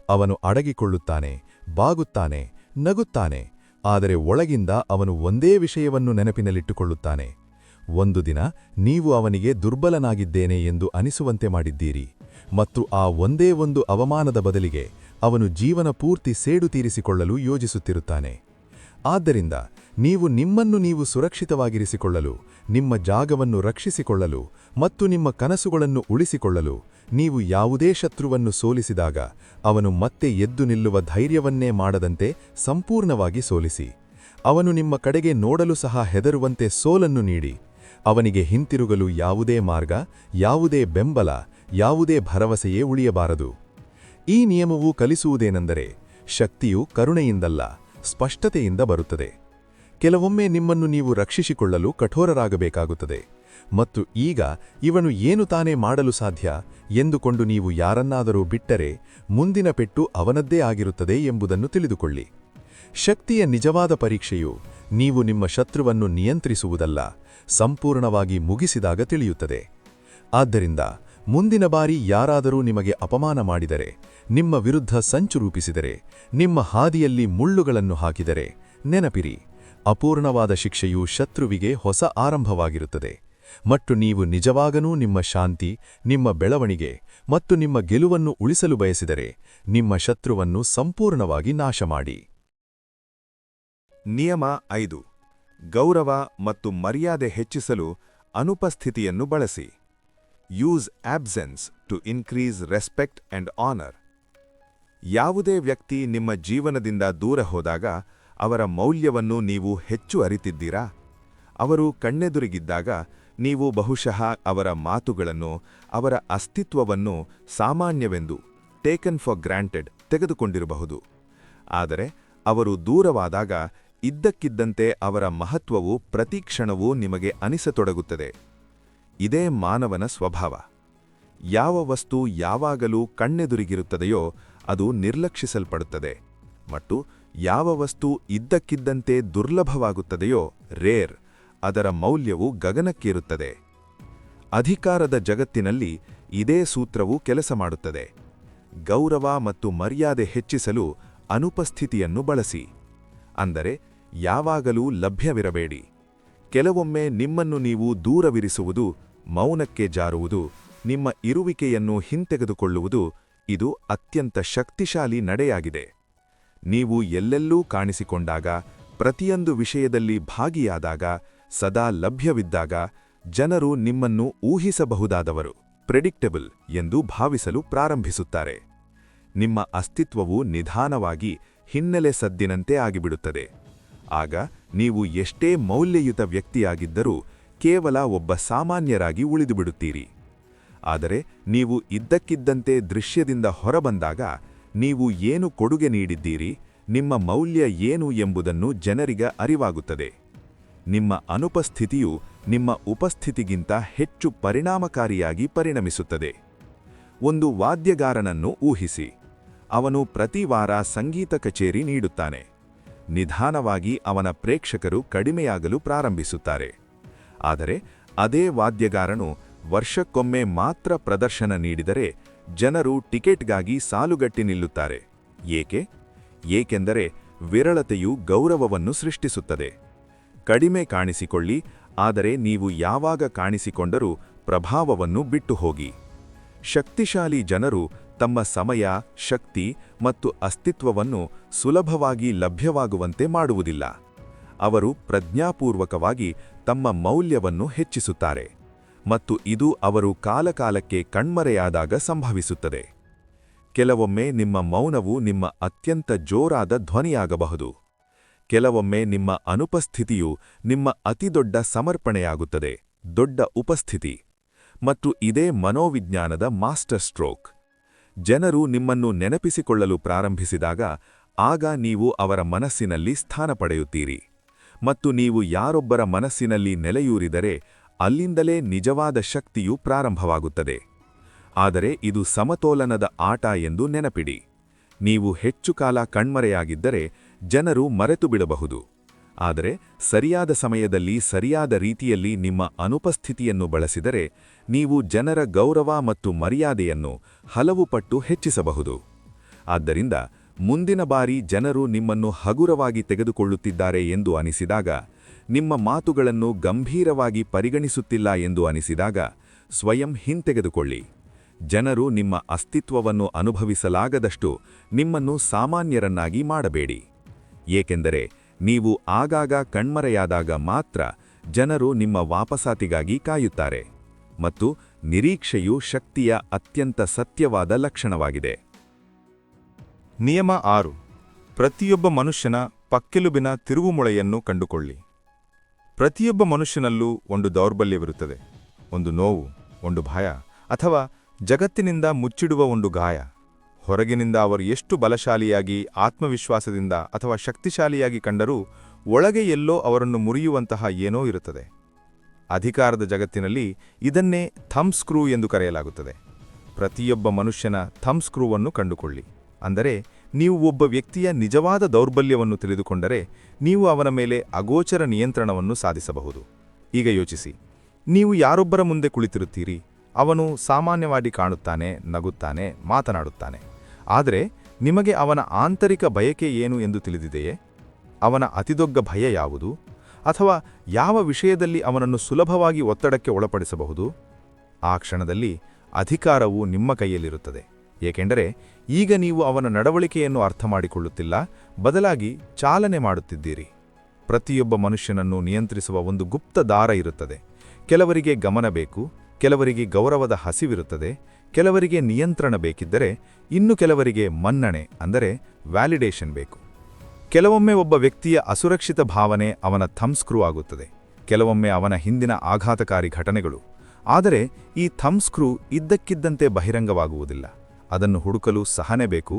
ಅವನು ಅಡಗಿಕೊಳ್ಳುತ್ತಾನೆ, ಬಾಗುತ್ತಾನೆ, ನಗುತ್ತಾನೆ, ಆದರೆ ಒಳಗಿಂದ ಅವನು ಒಂದೇ ವಿಷಯವನ್ನು ನೆನಪಿನಲ್ಲಿಟ್ಟುಕೊಳ್ಳುತ್ತಾನೆ. ಒಂದು ದಿನ ನೀವು ಅವನಿಗೆ ದುರ್ಬಲನಾಗಿದ್ದೇನೆ ಎಂದು ಅನಿಸುವಂತೆ ಮಾಡಿದ್ದೀರಿ, ಮತ್ತು ಆ ಒಂದೇ ಒಂದು ಅವಮಾನದ ಬದಲಿಗೆ ಅವನು ಜೀವನ ಪೂರ್ತಿ ಸೇಡು ತೀರಿಸಿಕೊಳ್ಳಲು ಯೋಜಿಸುತ್ತಿರುತ್ತಾನೆ. ಆದ್ದರಿಂದ ನೀವು ನಿಮ್ಮನ್ನು ನೀವು ಸುರಕ್ಷಿತವಾಗಿರಿಸಿಕೊಳ್ಳಲು, ನಿಮ್ಮ ಜಾಗವನ್ನು ರಕ್ಷಿಸಿಕೊಳ್ಳಲು ಮತ್ತು ನಿಮ್ಮ ಕನಸುಗಳನ್ನು ಉಳಿಸಿಕೊಳ್ಳಲು ನೀವು ಯಾವುದೇ ಶತ್ರುವನ್ನು ಸೋಲಿಸಿದಾಗ ಅವನು ಮತ್ತೆ ಎದ್ದು ನಿಲ್ಲುವ ಧೈರ್ಯವನ್ನೇ ಮಾಡದಂತೆ ಸಂಪೂರ್ಣವಾಗಿ ಸೋಲಿಸಿ. ಅವನು ನಿಮ್ಮ ಕಡೆಗೆ ನೋಡಲು ಸಹ ಹೆದರುವಂತೆ ಸೋಲನ್ನು ನೀಡಿ. ಅವನಿಗೆ ಹಿಂತಿರುಗಲು ಯಾವುದೇ ಮಾರ್ಗ, ಯಾವುದೇ ಬೆಂಬಲ, ಯಾವುದೇ ಭರವಸೆಯೇ ಉಳಿಯಬಾರದು. ಈ ನಿಯಮವು ಕಲಿಸುವುದೇನೆಂದರೆ, ಶಕ್ತಿಯು ಕರುಣೆಯಿಂದಲ್ಲ, ಸ್ಪಷ್ಟತೆಯಿಂದ ಬರುತ್ತದೆ. ಕೆಲವೊಮ್ಮೆ ನಿಮ್ಮನ್ನು ನೀವು ರಕ್ಷಿಸಿಕೊಳ್ಳಲು ಕಠೋರರಾಗಬೇಕಾಗುತ್ತದೆ, ಮತ್ತು ಈಗ ಇವನು ಏನು ತಾನೇ ಮಾಡಲು ಸಾಧ್ಯ ಎಂದುಕೊಂಡು ನೀವು ಯಾರನ್ನಾದರೂ ಬಿಟ್ಟರೆ ಮುಂದಿನ ಪೆಟ್ಟು ಅವನದ್ದೇ ಆಗಿರುತ್ತದೆ ಎಂಬುದನ್ನು ತಿಳಿದುಕೊಳ್ಳಿ. ಶಕ್ತಿಯ ನಿಜವಾದ ಪರೀಕ್ಷೆಯು ನೀವು ನಿಮ್ಮ ಶತ್ರುವನ್ನು ನಿಯಂತ್ರಿಸುವುದಲ್ಲ, ಸಂಪೂರ್ಣವಾಗಿ ಮುಗಿಸಿದಾಗ ತಿಳಿಯುತ್ತದೆ. ಆದ್ದರಿಂದ ಮುಂದಿನ ಬಾರಿ ಯಾರಾದರೂ ನಿಮಗೆ ಅಪಮಾನ ಮಾಡಿದರೆ, ನಿಮ್ಮ ವಿರುದ್ಧ ಸಂಚು ರೂಪಿಸಿದರೆ, ನಿಮ್ಮ ಹಾದಿಯಲ್ಲಿ ಮುಳ್ಳುಗಳನ್ನು ಹಾಕಿದರೆ, ನೆನಪಿರಿ, ಅಪೂರ್ಣವಾದ ಶಿಕ್ಷೆಯು ಶತ್ರುವಿಗೆ ಹೊಸ ಆರಂಭವಾಗಿರುತ್ತದೆ. ಮತ್ತು ನೀವು ನಿಜವಾಗನೂ ನಿಮ್ಮ ಶಾಂತಿ, ನಿಮ್ಮ ಬೆಳವಣಿಗೆ ಮತ್ತು ನಿಮ್ಮ ಗೆಲುವನ್ನು ಉಳಿಸಲು ಬಯಸಿದರೆ ನಿಮ್ಮ ಶತ್ರುವನ್ನು ಸಂಪೂರ್ಣವಾಗಿ ನಾಶ ಮಾಡಿ. ನಿಯಮ 5. ಗೌರವ ಮತ್ತು ಮರ್ಯಾದೆ ಹೆಚ್ಚಿಸಲು ಅನುಪಸ್ಥಿತಿಯನ್ನು ಬಳಸಿ. Use absence to increase respect and honour. ಯಾವುದೇ ವ್ಯಕ್ತಿ ನಿಮ್ಮ ಜೀವನದಿಂದ ದೂರ ಹೋದಾಗ ಅವರ ಮೌಲ್ಯವನ್ನು ನೀವು ಹೆಚ್ಚು ಅರಿತಿದ್ದೀರಾ? ಅವರು ಕಣ್ಣೆದುರಿಗಿದ್ದಾಗ ನೀವು ಬಹುಶಃ ಅವರ ಮಾತುಗಳನ್ನು, ಅವರ ಅಸ್ತಿತ್ವವನ್ನು ಸಾಮಾನ್ಯವೆಂದು, ಟೇಕನ್ ಫಾರ್ ಗ್ರಾಂಟೆಡ್ ತೆಗೆದುಕೊಂಡಿರಬಹುದು. ಆದರೆ ಅವರು ದೂರವಾದಾಗ ಇದ್ದಕ್ಕಿದ್ದಂತೆ ಅವರ ಮಹತ್ವವು ಪ್ರತಿಕ್ಷಣವೂ ನಿಮಗೆ ಅನಿಸತೊಡಗುತ್ತದೆ. ಇದೇ ಮಾನವನ ಸ್ವಭಾವ. ಯಾವ ವಸ್ತು ಯಾವಾಗಲೂ ಕಣ್ಣೆದುರಿಗಿರುತ್ತದೆಯೋ ಅದು ನಿರ್ಲಕ್ಷಿಸಲ್ಪಡುತ್ತದೆ, ಮತ್ತು ಯಾವ ವಸ್ತು ಇದ್ದಕ್ಕಿದ್ದಂತೆ ದುರ್ಲಭವಾಗುತ್ತದೆಯೋ ರೇರ್, ಅದರ ಮೌಲ್ಯವು ಗಗನಕ್ಕೇರುತ್ತದೆ. ಅಧಿಕಾರದ ಜಗತ್ತಿನಲ್ಲಿ ಇದೇ ಸೂತ್ರವು ಕೆಲಸ ಮಾಡುತ್ತದೆ. ಗೌರವ ಮತ್ತು ಮರ್ಯಾದೆ ಹೆಚ್ಚಿಸಲು ಅನುಪಸ್ಥಿತಿಯನ್ನು ಬಳಸಿ. ಅಂದರೆ ಯಾವಾಗಲೂ ಲಭ್ಯವಿರಬೇಡಿ. ಕೆಲವೊಮ್ಮೆ ನಿಮ್ಮನ್ನು ನೀವು ದೂರವಿರಿಸುವುದು, ಮೌನಕ್ಕೆ ಜಾರುವುದು, ನಿಮ್ಮ ಇರುವಿಕೆಯನ್ನು ಹಿಂತೆಗೆದುಕೊಳ್ಳುವುದು ಇದು ಅತ್ಯಂತ ಶಕ್ತಿಶಾಲಿ ನಡೆಯಾಗಿದೆ. ನೀವು ಎಲ್ಲೆಲ್ಲೂ ಕಾಣಿಸಿಕೊಂಡಾಗ, ಪ್ರತಿಯೊಂದು ವಿಷಯದಲ್ಲಿ ಭಾಗಿಯಾದಾಗ, ಸದಾ ಲಭ್ಯವಿದ್ದಾಗ ಜನರು ನಿಮ್ಮನ್ನು ಊಹಿಸಬಹುದಾದವರು, ಪ್ರೆಡಿಕ್ಟಬಲ್ ಎಂದು ಭಾವಿಸಲು ಪ್ರಾರಂಭಿಸುತ್ತಾರೆ. ನಿಮ್ಮ ಅಸ್ತಿತ್ವವು ನಿಧಾನವಾಗಿ ಹಿನ್ನೆಲೆ ಸದ್ದಿನಂತೆ ಆಗಿಬಿಡುತ್ತದೆ. ಆಗ ನೀವು ಎಷ್ಟೇ ಮೌಲ್ಯಯುತ ವ್ಯಕ್ತಿಯಾಗಿದ್ದರೂ ಕೇವಲ ಒಬ್ಬ ಸಾಮಾನ್ಯರಾಗಿ ಉಳಿದುಬಿಡುತ್ತೀರಿ. ಆದರೆ ನೀವು ಇದ್ದಕ್ಕಿದ್ದಂತೆ ದೃಶ್ಯದಿಂದ ಹೊರಬಂದಾಗ ನೀವು ಏನು ಕೊಡುಗೆ ನೀಡಿದ್ದೀರಿ, ನಿಮ್ಮ ಮೌಲ್ಯ ಏನು ಎಂಬುದನ್ನು ಜನರಿಗೆ ಅರಿವಾಗುತ್ತದೆ. ನಿಮ್ಮ ಅನುಪಸ್ಥಿತಿಯು ನಿಮ್ಮ ಉಪಸ್ಥಿತಿಗಿಂತ ಹೆಚ್ಚು ಪರಿಣಾಮಕಾರಿಯಾಗಿ ಪರಿಣಮಿಸುತ್ತದೆ. ಒಂದು ವಾದ್ಯಗಾರನನ್ನು ಊಹಿಸಿ. ಅವನು ಪ್ರತಿ ವಾರ ಸಂಗೀತ ಕಚೇರಿ ನೀಡುತ್ತಾನೆ. ನಿಧಾನವಾಗಿ ಅವನ ಪ್ರೇಕ್ಷಕರು ಕಡಿಮೆಯಾಗಲು ಪ್ರಾರಂಭಿಸುತ್ತಾರೆ. ಆದರೆ ಅದೇ ವಾದ್ಯಗಾರನು ವರ್ಷಕ್ಕೊಮ್ಮೆ ಮಾತ್ರ ಪ್ರದರ್ಶನ ನೀಡಿದರೆ ಜನರು ಟಿಕೆಟ್ಗಾಗಿ ಸಾಲುಗಟ್ಟಿ ನಿಲ್ಲುತ್ತಾರೆ. ಏಕೆ? ಏಕೆಂದರೆ ವಿರಳತೆಯು ಗೌರವವನ್ನು ಸೃಷ್ಟಿಸುತ್ತದೆ. ಕಡಿಮೆ ಕಾಣಿಸಿಕೊಳ್ಳಿ, ಆದರೆ ನೀವು ಯಾವಾಗ ಕಾಣಿಸಿಕೊಂಡರೂ ಪ್ರಭಾವವನ್ನು ಬಿಟ್ಟು ಹೋಗಿ. ಶಕ್ತಿಶಾಲಿ ಜನರು ತಮ್ಮ ಸಮಯ, ಶಕ್ತಿ ಮತ್ತು ಅಸ್ತಿತ್ವವನ್ನು ಸುಲಭವಾಗಿ ಲಭ್ಯವಾಗುವಂತೆ ಮಾಡುವುದಿಲ್ಲ. ಅವರು ಪ್ರಜ್ಞಾಪೂರ್ವಕವಾಗಿ ತಮ್ಮ ಮೌಲ್ಯವನ್ನು ಹೆಚ್ಚಿಸುತ್ತಾರೆ, ಮತ್ತು ಇದು ಅವರು ಕಾಲಕಾಲಕ್ಕೆ ಕಣ್ಮರೆಯಾದಾಗ ಸಂಭವಿಸುತ್ತದೆ. ಕೆಲವೊಮ್ಮೆ ನಿಮ್ಮ ಮೌನವು ನಿಮ್ಮ ಅತ್ಯಂತ ಜೋರಾದ ಧ್ವನಿಯಾಗಬಹುದು. ಕೆಲವೊಮ್ಮೆ ನಿಮ್ಮ ಅನುಪಸ್ಥಿತಿಯು ನಿಮ್ಮ ಅತಿದೊಡ್ಡ ಸಮರ್ಪಣೆಯಾಗುತ್ತದೆ, ದೊಡ್ಡ ಉಪಸ್ಥಿತಿ ಮತ್ತು ಇದೇ ಮನೋವಿಜ್ಞಾನದ ಮಾಸ್ಟರ್ ಸ್ಟ್ರೋಕ್. ಜನರು ನಿಮ್ಮನ್ನು ನೆನಪಿಸಿಕೊಳ್ಳಲು ಪ್ರಾರಂಭಿಸಿದಾಗ ಆಗ ನೀವು ಅವರ ಮನಸ್ಸಿನಲ್ಲಿ ಸ್ಥಾನ ಪಡೆಯುತ್ತೀರಿ. ಮತ್ತು ನೀವು ಯಾರೊಬ್ಬರ ಮನಸ್ಸಿನಲ್ಲಿ ನೆಲೆಯೂರಿದರೆ ಅಲ್ಲಿಂದಲೇ ನಿಜವಾದ ಶಕ್ತಿಯು ಪ್ರಾರಂಭವಾಗುತ್ತದೆ. ಆದರೆ ಇದು ಸಮತೋಲನದ ಆಟ ಎಂದು ನೆನಪಿಡಿ. ನೀವು ಹೆಚ್ಚು ಕಾಲ ಕಣ್ಮರೆಯಾಗಿದ್ದರೆ ಜನರು ಮರೆತು ಬಿಡಬಹುದು. ಆದರೆ ಸರಿಯಾದ ಸಮಯದಲ್ಲಿ ಸರಿಯಾದ ರೀತಿಯಲ್ಲಿ ನಿಮ್ಮ ಅನುಪಸ್ಥಿತಿಯನ್ನು ಬಳಸಿದರೆ ನೀವು ಜನರ ಗೌರವ ಮತ್ತು ಮರ್ಯಾದೆಯನ್ನು ಹಲವು ಪಟ್ಟು ಹೆಚ್ಚಿಸಬಹುದು. ಆದ್ದರಿಂದ ಮುಂದಿನ ಬಾರಿ ಜನರು ನಿಮ್ಮನ್ನು ಹಗುರವಾಗಿ ತೆಗೆದುಕೊಳ್ಳುತ್ತಿದ್ದಾರೆ ಎಂದು ಅನಿಸಿದಾಗ, ನಿಮ್ಮ ಮಾತುಗಳನ್ನು ಗಂಭೀರವಾಗಿ ಪರಿಗಣಿಸುತ್ತಿಲ್ಲ ಎಂದು ಅನಿಸಿದಾಗ ಸ್ವಯಂ ಹಿಂತೆಗೆದುಕೊಳ್ಳಿ. ಜನರು ನಿಮ್ಮ ಅಸ್ತಿತ್ವವನ್ನು ಅನುಭವಿಸಲಾಗದಷ್ಟು ನಿಮ್ಮನ್ನು ಸಾಮಾನ್ಯರನ್ನಾಗಿ ಮಾಡಬೇಡಿ. ಏಕೆಂದರೆ ನೀವು ಆಗಾಗ ಕಣ್ಮರೆಯಾದಾಗ ಮಾತ್ರ ಜನರು ನಿಮ್ಮ ವಾಪಸಾತಿಗಾಗಿ ಕಾಯುತ್ತಾರೆ. ಮತ್ತು ನಿರೀಕ್ಷೆಯು ಶಕ್ತಿಯ ಅತ್ಯಂತ ಸತ್ಯವಾದ ಲಕ್ಷಣವಾಗಿದೆ. ನಿಯಮ 6. ಪ್ರತಿಯೊಬ್ಬ ಮನುಷ್ಯನ ಪಕ್ಕೆಲುಬಿನ ತಿರುವುಮೊಳೆಯನ್ನು ಕಂಡುಕೊಳ್ಳಿ. ಪ್ರತಿಯೊಬ್ಬ ಮನುಷ್ಯನಲ್ಲೂ ಒಂದು ದೌರ್ಬಲ್ಯವಿರುತ್ತದೆ. ಒಂದು ನೋವು, ಒಂದು ಭಯ, ಅಥವಾ ಜಗತ್ತಿನಿಂದ ಮುಚ್ಚಿಡುವ ಒಂದು ಗಾಯ. ಹೊರಗಿನಿಂದ ಅವರು ಎಷ್ಟು ಬಲಶಾಲಿಯಾಗಿ, ಆತ್ಮವಿಶ್ವಾಸದಿಂದ ಅಥವಾ ಶಕ್ತಿಶಾಲಿಯಾಗಿ ಕಂಡರೂ ಒಳಗೆ ಎಲ್ಲೋ ಅವರನ್ನು ಮುರಿಯುವಂತಹ ಏನೋ ಇರುತ್ತದೆ. ಅಧಿಕಾರದ ಜಗತ್ತಿನಲ್ಲಿ ಇದನ್ನೇ ಥಂಬ್ ಸ್ಕ್ರೂ ಎಂದು ಕರೆಯಲಾಗುತ್ತದೆ. ಪ್ರತಿಯೊಬ್ಬ ಮನುಷ್ಯನ ಥಂಬ್ ಸ್ಕ್ರೂವನ್ನು ಕಂಡುಕೊಳ್ಳಿ. ಅಂದರೆ ನೀವು ಒಬ್ಬ ವ್ಯಕ್ತಿಯ ನಿಜವಾದ ದೌರ್ಬಲ್ಯವನ್ನು ತಿಳಿದುಕೊಂಡರೆ ನೀವು ಅವನ ಮೇಲೆ ಅಗೋಚರ ನಿಯಂತ್ರಣವನ್ನು ಸಾಧಿಸಬಹುದು. ಈಗ ಯೋಚಿಸಿ, ನೀವು ಯಾರೊಬ್ಬರ ಮುಂದೆ ಕುಳಿತಿರುತ್ತೀರಿ. ಅವನು ಸಾಮಾನ್ಯವಾಗಿ ಕಾಣುತ್ತಾನೆ, ನಗುತ್ತಾನೆ, ಮಾತನಾಡುತ್ತಾನೆ. ಆದರೆ ನಿಮಗೆ ಅವನ ಆಂತರಿಕ ಬಯಕೆ ಏನು ಎಂದು ತಿಳಿದಿದೆಯೇ? ಅವನ ಅತಿದೊಡ್ಡ ಭಯ ಯಾವುದು? ಅಥವಾ ಯಾವ ವಿಷಯದಲ್ಲಿ ಅವನನ್ನು ಸುಲಭವಾಗಿ ಒತ್ತಡಕ್ಕೆ ಒಳಪಡಿಸಬಹುದು? ಆ ಕ್ಷಣದಲ್ಲಿ ಅಧಿಕಾರವು ನಿಮ್ಮ ಕೈಯಲ್ಲಿರುತ್ತದೆ. ಏಕೆಂದರೆ ಈಗ ನೀವು ಅವನ ನಡವಳಿಕೆಯನ್ನು ಅರ್ಥಮಾಡಿಕೊಳ್ಳುತ್ತಿಲ್ಲ, ಬದಲಾಗಿ ಚಾಲನೆ ಮಾಡುತ್ತಿದ್ದೀರಿ. ಪ್ರತಿಯೊಬ್ಬ ಮನುಷ್ಯನನ್ನು ನಿಯಂತ್ರಿಸುವ ಒಂದು ಗುಪ್ತ ದಾರ ಇರುತ್ತದೆ. ಕೆಲವರಿಗೆ ಗಮನ ಬೇಕು, ಕೆಲವರಿಗೆ ಗೌರವದ ಹಸಿವಿರುತ್ತದೆ, ಕೆಲವರಿಗೆ ನಿಯಂತ್ರಣ ಬೇಕಿದ್ದರೆ ಇನ್ನು ಕೆಲವರಿಗೆ ಮನ್ನಣೆ ಅಂದರೆ ವ್ಯಾಲಿಡೇಷನ್ ಬೇಕು. ಕೆಲವೊಮ್ಮೆ ಒಬ್ಬ ವ್ಯಕ್ತಿಯ ಅಸುರಕ್ಷಿತ ಭಾವನೆ ಅವನ ಥಂಬ್ ಸ್ಕ್ರೂ ಆಗುತ್ತದೆ, ಕೆಲವೊಮ್ಮೆ ಅವನ ಹಿಂದಿನ ಆಘಾತಕಾರಿ ಘಟನೆಗಳು. ಆದರೆ ಈ ಥಂಬ್ ಸ್ಕ್ರೂ ಇದ್ದಕ್ಕಿದ್ದಂತೆ ಬಹಿರಂಗವಾಗುವುದಿಲ್ಲ. ಅದನ್ನು ಹುಡುಕಲು ಸಹನೆ ಬೇಕು,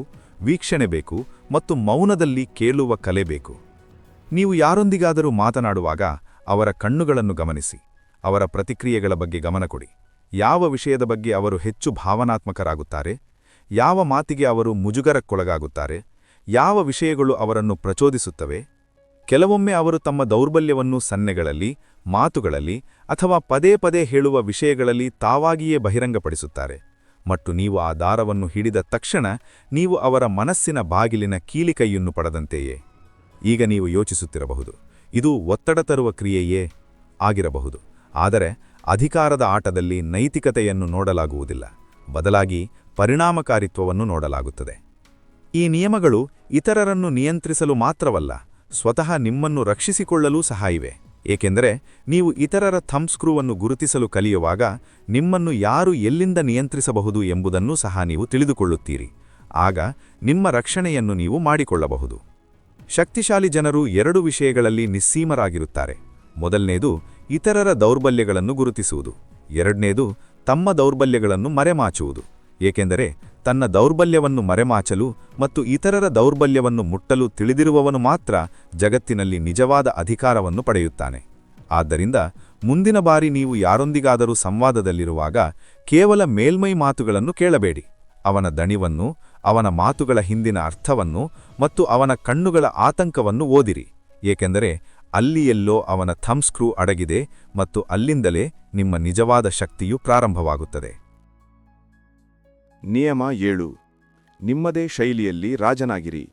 ವೀಕ್ಷಣೆ ಬೇಕು ಮತ್ತು ಮೌನದಲ್ಲಿ ಕೇಳುವ ಕಲೆ ಬೇಕು. ನೀವು ಯಾರೊಂದಿಗಾದರೂ ಮಾತನಾಡುವಾಗ ಅವರ ಕಣ್ಣುಗಳನ್ನು ಗಮನಿಸಿ. ಅವರ ಪ್ರತಿಕ್ರಿಯೆಗಳ ಬಗ್ಗೆ ಗಮನ ಕೊಡಿ. ಯಾವ ವಿಷಯದ ಬಗ್ಗೆ ಅವರು ಹೆಚ್ಚು ಭಾವನಾತ್ಮಕರಾಗುತ್ತಾರೆ? ಯಾವ ಮಾತಿಗೆ ಅವರು ಮುಜುಗರಕ್ಕೊಳಗಾಗುತ್ತಾರೆ? ಯಾವ ವಿಷಯಗಳು ಅವರನ್ನು ಪ್ರಚೋದಿಸುತ್ತವೆ? ಕೆಲವೊಮ್ಮೆ ಅವರು ತಮ್ಮ ದೌರ್ಬಲ್ಯವನ್ನು ಸನ್ನೆಗಳಲ್ಲಿ, ಮಾತುಗಳಲ್ಲಿ ಅಥವಾ ಪದೇ ಪದೇ ಹೇಳುವ ವಿಷಯಗಳಲ್ಲಿ ತಾವಾಗಿಯೇ ಬಹಿರಂಗಪಡಿಸುತ್ತಾರೆ. ಮತ್ತು ನೀವು ಆ ದಾರವನ್ನು ಹಿಡಿದ ತಕ್ಷಣ ನೀವು ಅವರ ಮನಸ್ಸಿನ ಬಾಗಿಲಿನ ಕೀಲಿಕೈಯನ್ನು ಪಡೆದಂತೆಯೇ. ಈಗ ನೀವು ಯೋಚಿಸುತ್ತಿರಬಹುದು, ಇದು ಒತ್ತಡ ತರುವ ಕ್ರಿಯೆಯೇ ಆಗಿರಬಹುದು. ಆದರೆ ಅಧಿಕಾರದ ಆಟದಲ್ಲಿ ನೈತಿಕತೆಯನ್ನು ನೋಡಲಾಗುವುದಿಲ್ಲ, ಬದಲಾಗಿ ಪರಿಣಾಮಕಾರಿತ್ವವನ್ನು ನೋಡಲಾಗುತ್ತದೆ. ಈ ನಿಯಮಗಳು ಇತರರನ್ನು ನಿಯಂತ್ರಿಸಲು ಮಾತ್ರವಲ್ಲ, ಸ್ವತಃ ನಿಮ್ಮನ್ನು ರಕ್ಷಿಸಿಕೊಳ್ಳಲೂ ಸಹ ಇವೆ. ಏಕೆಂದರೆ ನೀವು ಇತರರ ಥಂಬ್ ಸ್ಕ್ರೂವನ್ನು ಗುರುತಿಸಲು ಕಲಿಯುವಾಗ ನಿಮ್ಮನ್ನು ಯಾರು ಎಲ್ಲಿಂದ ನಿಯಂತ್ರಿಸಬಹುದು ಎಂಬುದನ್ನು ಸಹ ನೀವು ತಿಳಿದುಕೊಳ್ಳುತ್ತೀರಿ. ಆಗ ನಿಮ್ಮ ರಕ್ಷಣೆಯನ್ನು ನೀವು ಮಾಡಿಕೊಳ್ಳಬಹುದು. ಶಕ್ತಿಶಾಲಿ ಜನರು 2 ವಿಷಯಗಳಲ್ಲಿ ನಿಸ್ಸೀಮರಾಗಿರುತ್ತಾರೆ. ಮೊದಲನೇದು ಇತರರ ದೌರ್ಬಲ್ಯಗಳನ್ನು ಗುರುತಿಸುವುದು, ಎರಡನೇದು ತಮ್ಮ ದೌರ್ಬಲ್ಯಗಳನ್ನು ಮರೆಮಾಚುವುದು. ಏಕೆಂದರೆ ತನ್ನ ದೌರ್ಬಲ್ಯವನ್ನು ಮರೆಮಾಚಲು ಮತ್ತು ಇತರರ ದೌರ್ಬಲ್ಯವನ್ನು ಮುಟ್ಟಲು ತಿಳಿದಿರುವವನು ಮಾತ್ರ ಜಗತ್ತಿನಲ್ಲಿ ನಿಜವಾದ ಅಧಿಕಾರವನ್ನು ಪಡೆಯುತ್ತಾನೆ. ಆದ್ದರಿಂದ ಮುಂದಿನ ಬಾರಿ ನೀವು ಯಾರೊಂದಿಗಾದರೂ ಸಂವಾದದಲ್ಲಿರುವಾಗ ಕೇವಲ ಮೇಲ್ಮೈ ಮಾತುಗಳನ್ನು ಕೇಳಬೇಡಿ. ಅವನ ದಣಿವನ್ನು, ಅವನ ಮಾತುಗಳ ಹಿಂದಿನ ಅರ್ಥವನ್ನು ಮತ್ತು ಅವನ ಕಣ್ಣುಗಳ ಆತಂಕವನ್ನು ಓದಿರಿ. ಏಕೆಂದರೆ ಅಲ್ಲಿ ಎಲ್ಲೋ ಅವನ ಥಂಬ್ ಸ್ಕ್ರೂ ಅಡಗಿದೆ ಮತ್ತು ಅಲ್ಲಿಂದಲೇ ನಿಮ್ಮ ನಿಜವಾದ ಶಕ್ತಿಯು ಪ್ರಾರಂಭವಾಗುತ್ತದೆ. ನಿಯಮ 7. ನಿಮ್ಮದೇ ಶೈಲಿಯಲ್ಲಿ ರಾಜನಾಗಿರಿ.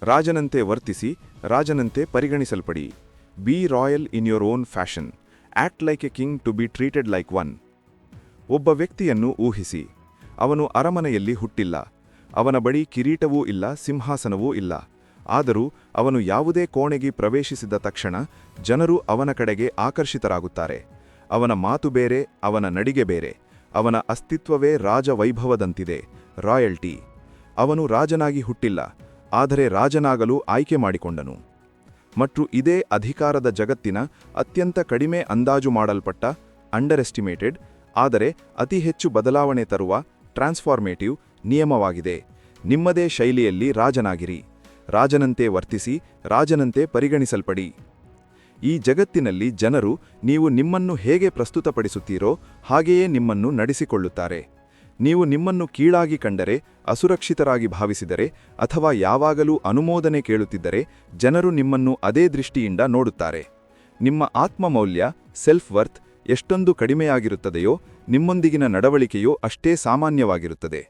ರಾಜನಂತೆ ವರ್ತಿಸಿ, ರಾಜನಂತೆ ಪರಿಗಣಿಸಲ್ಪಡಿ. Be royal in your own fashion. Act like a king to be treated like one. ಒಬ್ಬ ವ್ಯಕ್ತಿಯನ್ನು ಊಹಿಸಿ. ಅವನು ಅರಮನೆಯಲ್ಲಿ ಹುಟ್ಟಿಲ್ಲ. ಅವನ ಬಳಿ ಕಿರೀಟವೂ ಇಲ್ಲ, ಸಿಂಹಾಸನವೂ ಇಲ್ಲ. ಆದರೂ ಅವನು ಯಾವುದೇ ಕೋಣೆಗೆ ಪ್ರವೇಶಿಸಿದ ತಕ್ಷಣ ಜನರು ಅವನ ಕಡೆಗೆ ಆಕರ್ಷಿತರಾಗುತ್ತಾರೆ. ಅವನ ಮಾತು ಬೇರೆ, ಅವನ ನಡಿಗೆ ಬೇರೆ. ಅವನ ಅಸ್ತಿತ್ವವೇ ರಾಜವೈಭವದಂತಿದೆ, ರಾಯಲ್ಟಿ. ಅವನು ರಾಜನಾಗಿ ಹುಟ್ಟಿಲ್ಲ, ಆದರೆ ರಾಜನಾಗಲು ಆಯ್ಕೆ ಮಾಡಿಕೊಂಡನು. ಮತ್ತು ಇದೇ ಅಧಿಕಾರದ ಜಗತ್ತಿನ ಅತ್ಯಂತ ಕಡಿಮೆ ಅಂದಾಜು ಮಾಡಲ್ಪಟ್ಟ ಅಂಡರ್ ಎಸ್ಟಿಮೇಟೆಡ್ ಆದರೆ ಅತಿ ಹೆಚ್ಚು ಬದಲಾವಣೆ ತರುವ ಟ್ರಾನ್ಸ್ಫಾರ್ಮೇಟಿವ್ ನಿಯಮವಾಗಿದೆ. ನಿಮ್ಮದೇ ಶೈಲಿಯಲ್ಲಿ ರಾಜನಾಗಿರಿ. ರಾಜನಂತೆ ವರ್ತಿಸಿ, ರಾಜನಂತೆ ಪರಿಗಣಿಸಲ್ಪಡಿ. ಈ ಜಗತ್ತಿನಲ್ಲಿ ಜನರು ನೀವು ನಿಮ್ಮನ್ನು ಹೇಗೆ ಪ್ರಸ್ತುತಪಡಿಸುತ್ತೀರೋ ಹಾಗೆಯೇ ನಿಮ್ಮನ್ನು ನಡೆಸಿಕೊಳ್ಳುತ್ತಾರೆ. ನೀವು ನಿಮ್ಮನ್ನು ಕೀಳಾಗಿ ಕಂಡರೆ, ಅಸುರಕ್ಷಿತರಾಗಿ ಭಾವಿಸಿದರೆ ಅಥವಾ ಯಾವಾಗಲೂ ಅನುಮೋದನೆ ಕೇಳುತ್ತಿದ್ದರೆ ಜನರು ನಿಮ್ಮನ್ನು ಅದೇ ದೃಷ್ಟಿಯಿಂದ ನೋಡುತ್ತಾರೆ. ನಿಮ್ಮ ಆತ್ಮಮೌಲ್ಯ ಸೆಲ್ಫ್ ವರ್ತ್ ಎಷ್ಟೊಂದು ಕಡಿಮೆಯಾಗಿರುತ್ತದೆಯೋ ನಿಮ್ಮೊಂದಿಗಿನ ನಡವಳಿಕೆಯೂ ಅಷ್ಟೇ ಸಾಮಾನ್ಯವಾಗಿರುತ್ತದೆ.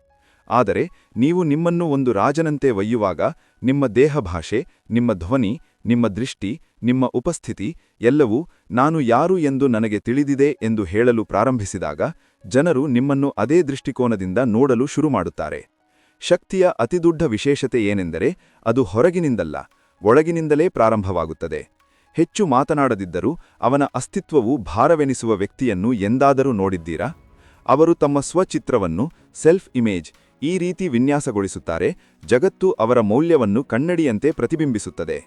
ಆದರೆ ನೀವು ನಿಮ್ಮನ್ನು ಒಂದು ರಾಜನಂತೆ ಒಯ್ಯುವಾಗ ನಿಮ್ಮ ದೇಹಭಾಷೆ, ನಿಮ್ಮ ಧ್ವನಿ, ನಿಮ್ಮ ದೃಷ್ಟಿ, ನಿಮ್ಮ ಉಪಸ್ಥಿತಿ ಎಲ್ಲವೂ ನಾನು ಯಾರು ಎಂದು ನನಗೆ ತಿಳಿದಿದೆ ಎಂದು ಹೇಳಲು ಪ್ರಾರಂಭಿಸಿದಾಗ ಜನರು ನಿಮ್ಮನ್ನು ಅದೇ ದೃಷ್ಟಿಕೋನದಿಂದ ನೋಡಲು ಶುರುಮಾಡುತ್ತಾರೆ. ಶಕ್ತಿಯ ಅತಿದೊಡ್ಡ ವಿಶೇಷತೆ ಏನೆಂದರೆ ಅದು ಹೊರಗಿನಿಂದಲ್ಲ, ಒಳಗಿನಿಂದಲೇ ಪ್ರಾರಂಭವಾಗುತ್ತದೆ. ಹೆಚ್ಚು ಮಾತನಾಡದಿದ್ದರೂ ಅವನ ಅಸ್ತಿತ್ವವು ಭಾರವೆನಿಸುವ ವ್ಯಕ್ತಿಯನ್ನು ಎಂದಾದರೂ ನೋಡಿದ್ದೀರಾ? ಅವರು ತಮ್ಮ ಸ್ವಚಿತ್ರವನ್ನು ಸೆಲ್ಫ್ ಇಮೇಜ್ ಈ ರೀತಿ ವಿನ್ಯಾಸಗೊಳಿಸುತ್ತಾರೆ, ಜಗತ್ತು ಅವರ ಮೌಲ್ಯವನ್ನು ಕನ್ನಡಿಯಂತೆ ಪ್ರತಿಬಿಂಬಿಸುತ್ತದೆ.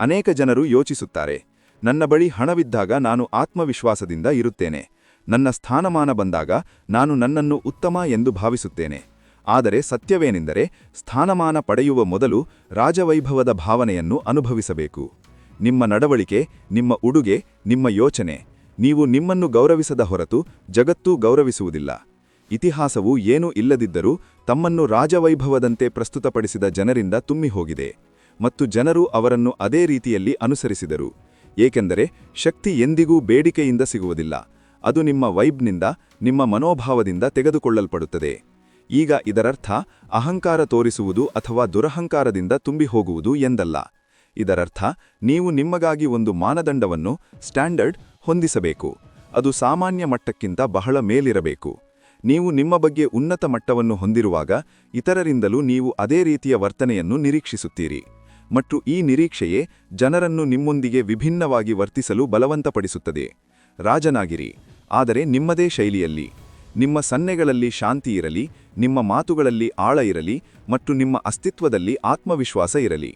ಅನೇಕ ಜನರು ಯೋಚಿಸುತ್ತಾರೆ, ನನ್ನ ಬಳಿ ಹಣವಿದ್ದಾಗ ನಾನು ಆತ್ಮವಿಶ್ವಾಸದಿಂದ ಇರುತ್ತೇನೆ, ನನ್ನ ಸ್ಥಾನಮಾನ ಬಂದಾಗ ನಾನು ನನ್ನನ್ನು ಉತ್ತಮ ಎಂದು ಭಾವಿಸುತ್ತೇನೆ. ಆದರೆ ಸತ್ಯವೇನೆಂದರೆ ಸ್ಥಾನಮಾನ ಪಡೆಯುವ ಮೊದಲು ರಾಜವೈಭವದ ಭಾವನೆಯನ್ನು ಅನುಭವಿಸಬೇಕು. ನಿಮ್ಮ ನಡವಳಿಕೆ, ನಿಮ್ಮ ಉಡುಗೆ, ನಿಮ್ಮ ಯೋಚನೆ, ನೀವು ನಿಮ್ಮನ್ನು ಗೌರವಿಸದ ಹೊರತು ಜಗತ್ತೂ ಗೌರವಿಸುವುದಿಲ್ಲ. ಇತಿಹಾಸವು ಏನೂ ಇಲ್ಲದಿದ್ದರೂ ತಮ್ಮನ್ನು ರಾಜವೈಭವದಂತೆ ಪ್ರಸ್ತುತಪಡಿಸಿದ ಜನರಿಂದ ತುಂಬಿಹೋಗಿದೆ ಮತ್ತು ಜನರು ಅವರನ್ನು ಅದೇ ರೀತಿಯಲ್ಲಿ ಅನುಸರಿಸಿದರು. ಏಕೆಂದರೆ ಶಕ್ತಿ ಎಂದಿಗೂ ಬೇಡಿಕೆಯಿಂದ ಸಿಗುವುದಿಲ್ಲ, ಅದು ನಿಮ್ಮ ವೈಬ್ನಿಂದ, ನಿಮ್ಮ ಮನೋಭಾವದಿಂದ ತೆಗೆದುಕೊಳ್ಳಲ್ಪಡುತ್ತದೆ. ಈಗ ಇದರರ್ಥ ಅಹಂಕಾರ ತೋರಿಸುವುದು ಅಥವಾ ದುರಹಂಕಾರದಿಂದ ತುಂಬಿಹೋಗುವುದು ಎಂದಲ್ಲ. ಇದರರ್ಥ ನೀವು ನಿಮಗಾಗಿ ಒಂದು ಮಾನದಂಡವನ್ನು ಸ್ಟ್ಯಾಂಡರ್ಡ್ ಹೊಂದಿಸಬೇಕು. ಅದು ಸಾಮಾನ್ಯ ಮಟ್ಟಕ್ಕಿಂತ ಬಹಳ ಮೇಲಿರಬೇಕು. ನೀವು ನಿಮ್ಮ ಬಗ್ಗೆ ಉನ್ನತ ಮಟ್ಟವನ್ನು ಹೊಂದಿರುವಾಗ ಇತರರಿಂದಲೂ ನೀವು ಅದೇ ರೀತಿಯ ವರ್ತನೆಯನ್ನು ನಿರೀಕ್ಷಿಸುತ್ತೀರಿ ಮತ್ತು ಈ ನಿರೀಕ್ಷೆಯೇ ಜನರನ್ನು ನಿಮ್ಮೊಂದಿಗೆ ವಿಭಿನ್ನವಾಗಿ ವರ್ತಿಸಲು ಬಲವಂತಪಡಿಸುತ್ತದೆ. ರಾಜನಾಗಿರಿ, ಆದರೆ ನಿಮ್ಮದೇ ಶೈಲಿಯಲ್ಲಿ. ನಿಮ್ಮ ಸನ್ನೆಗಳಲ್ಲಿ ಶಾಂತಿ ಇರಲಿ, ನಿಮ್ಮ ಮಾತುಗಳಲ್ಲಿ ಆಳ ಇರಲಿ ಮತ್ತು ನಿಮ್ಮ ಅಸ್ತಿತ್ವದಲ್ಲಿ ಆತ್ಮವಿಶ್ವಾಸ ಇರಲಿ.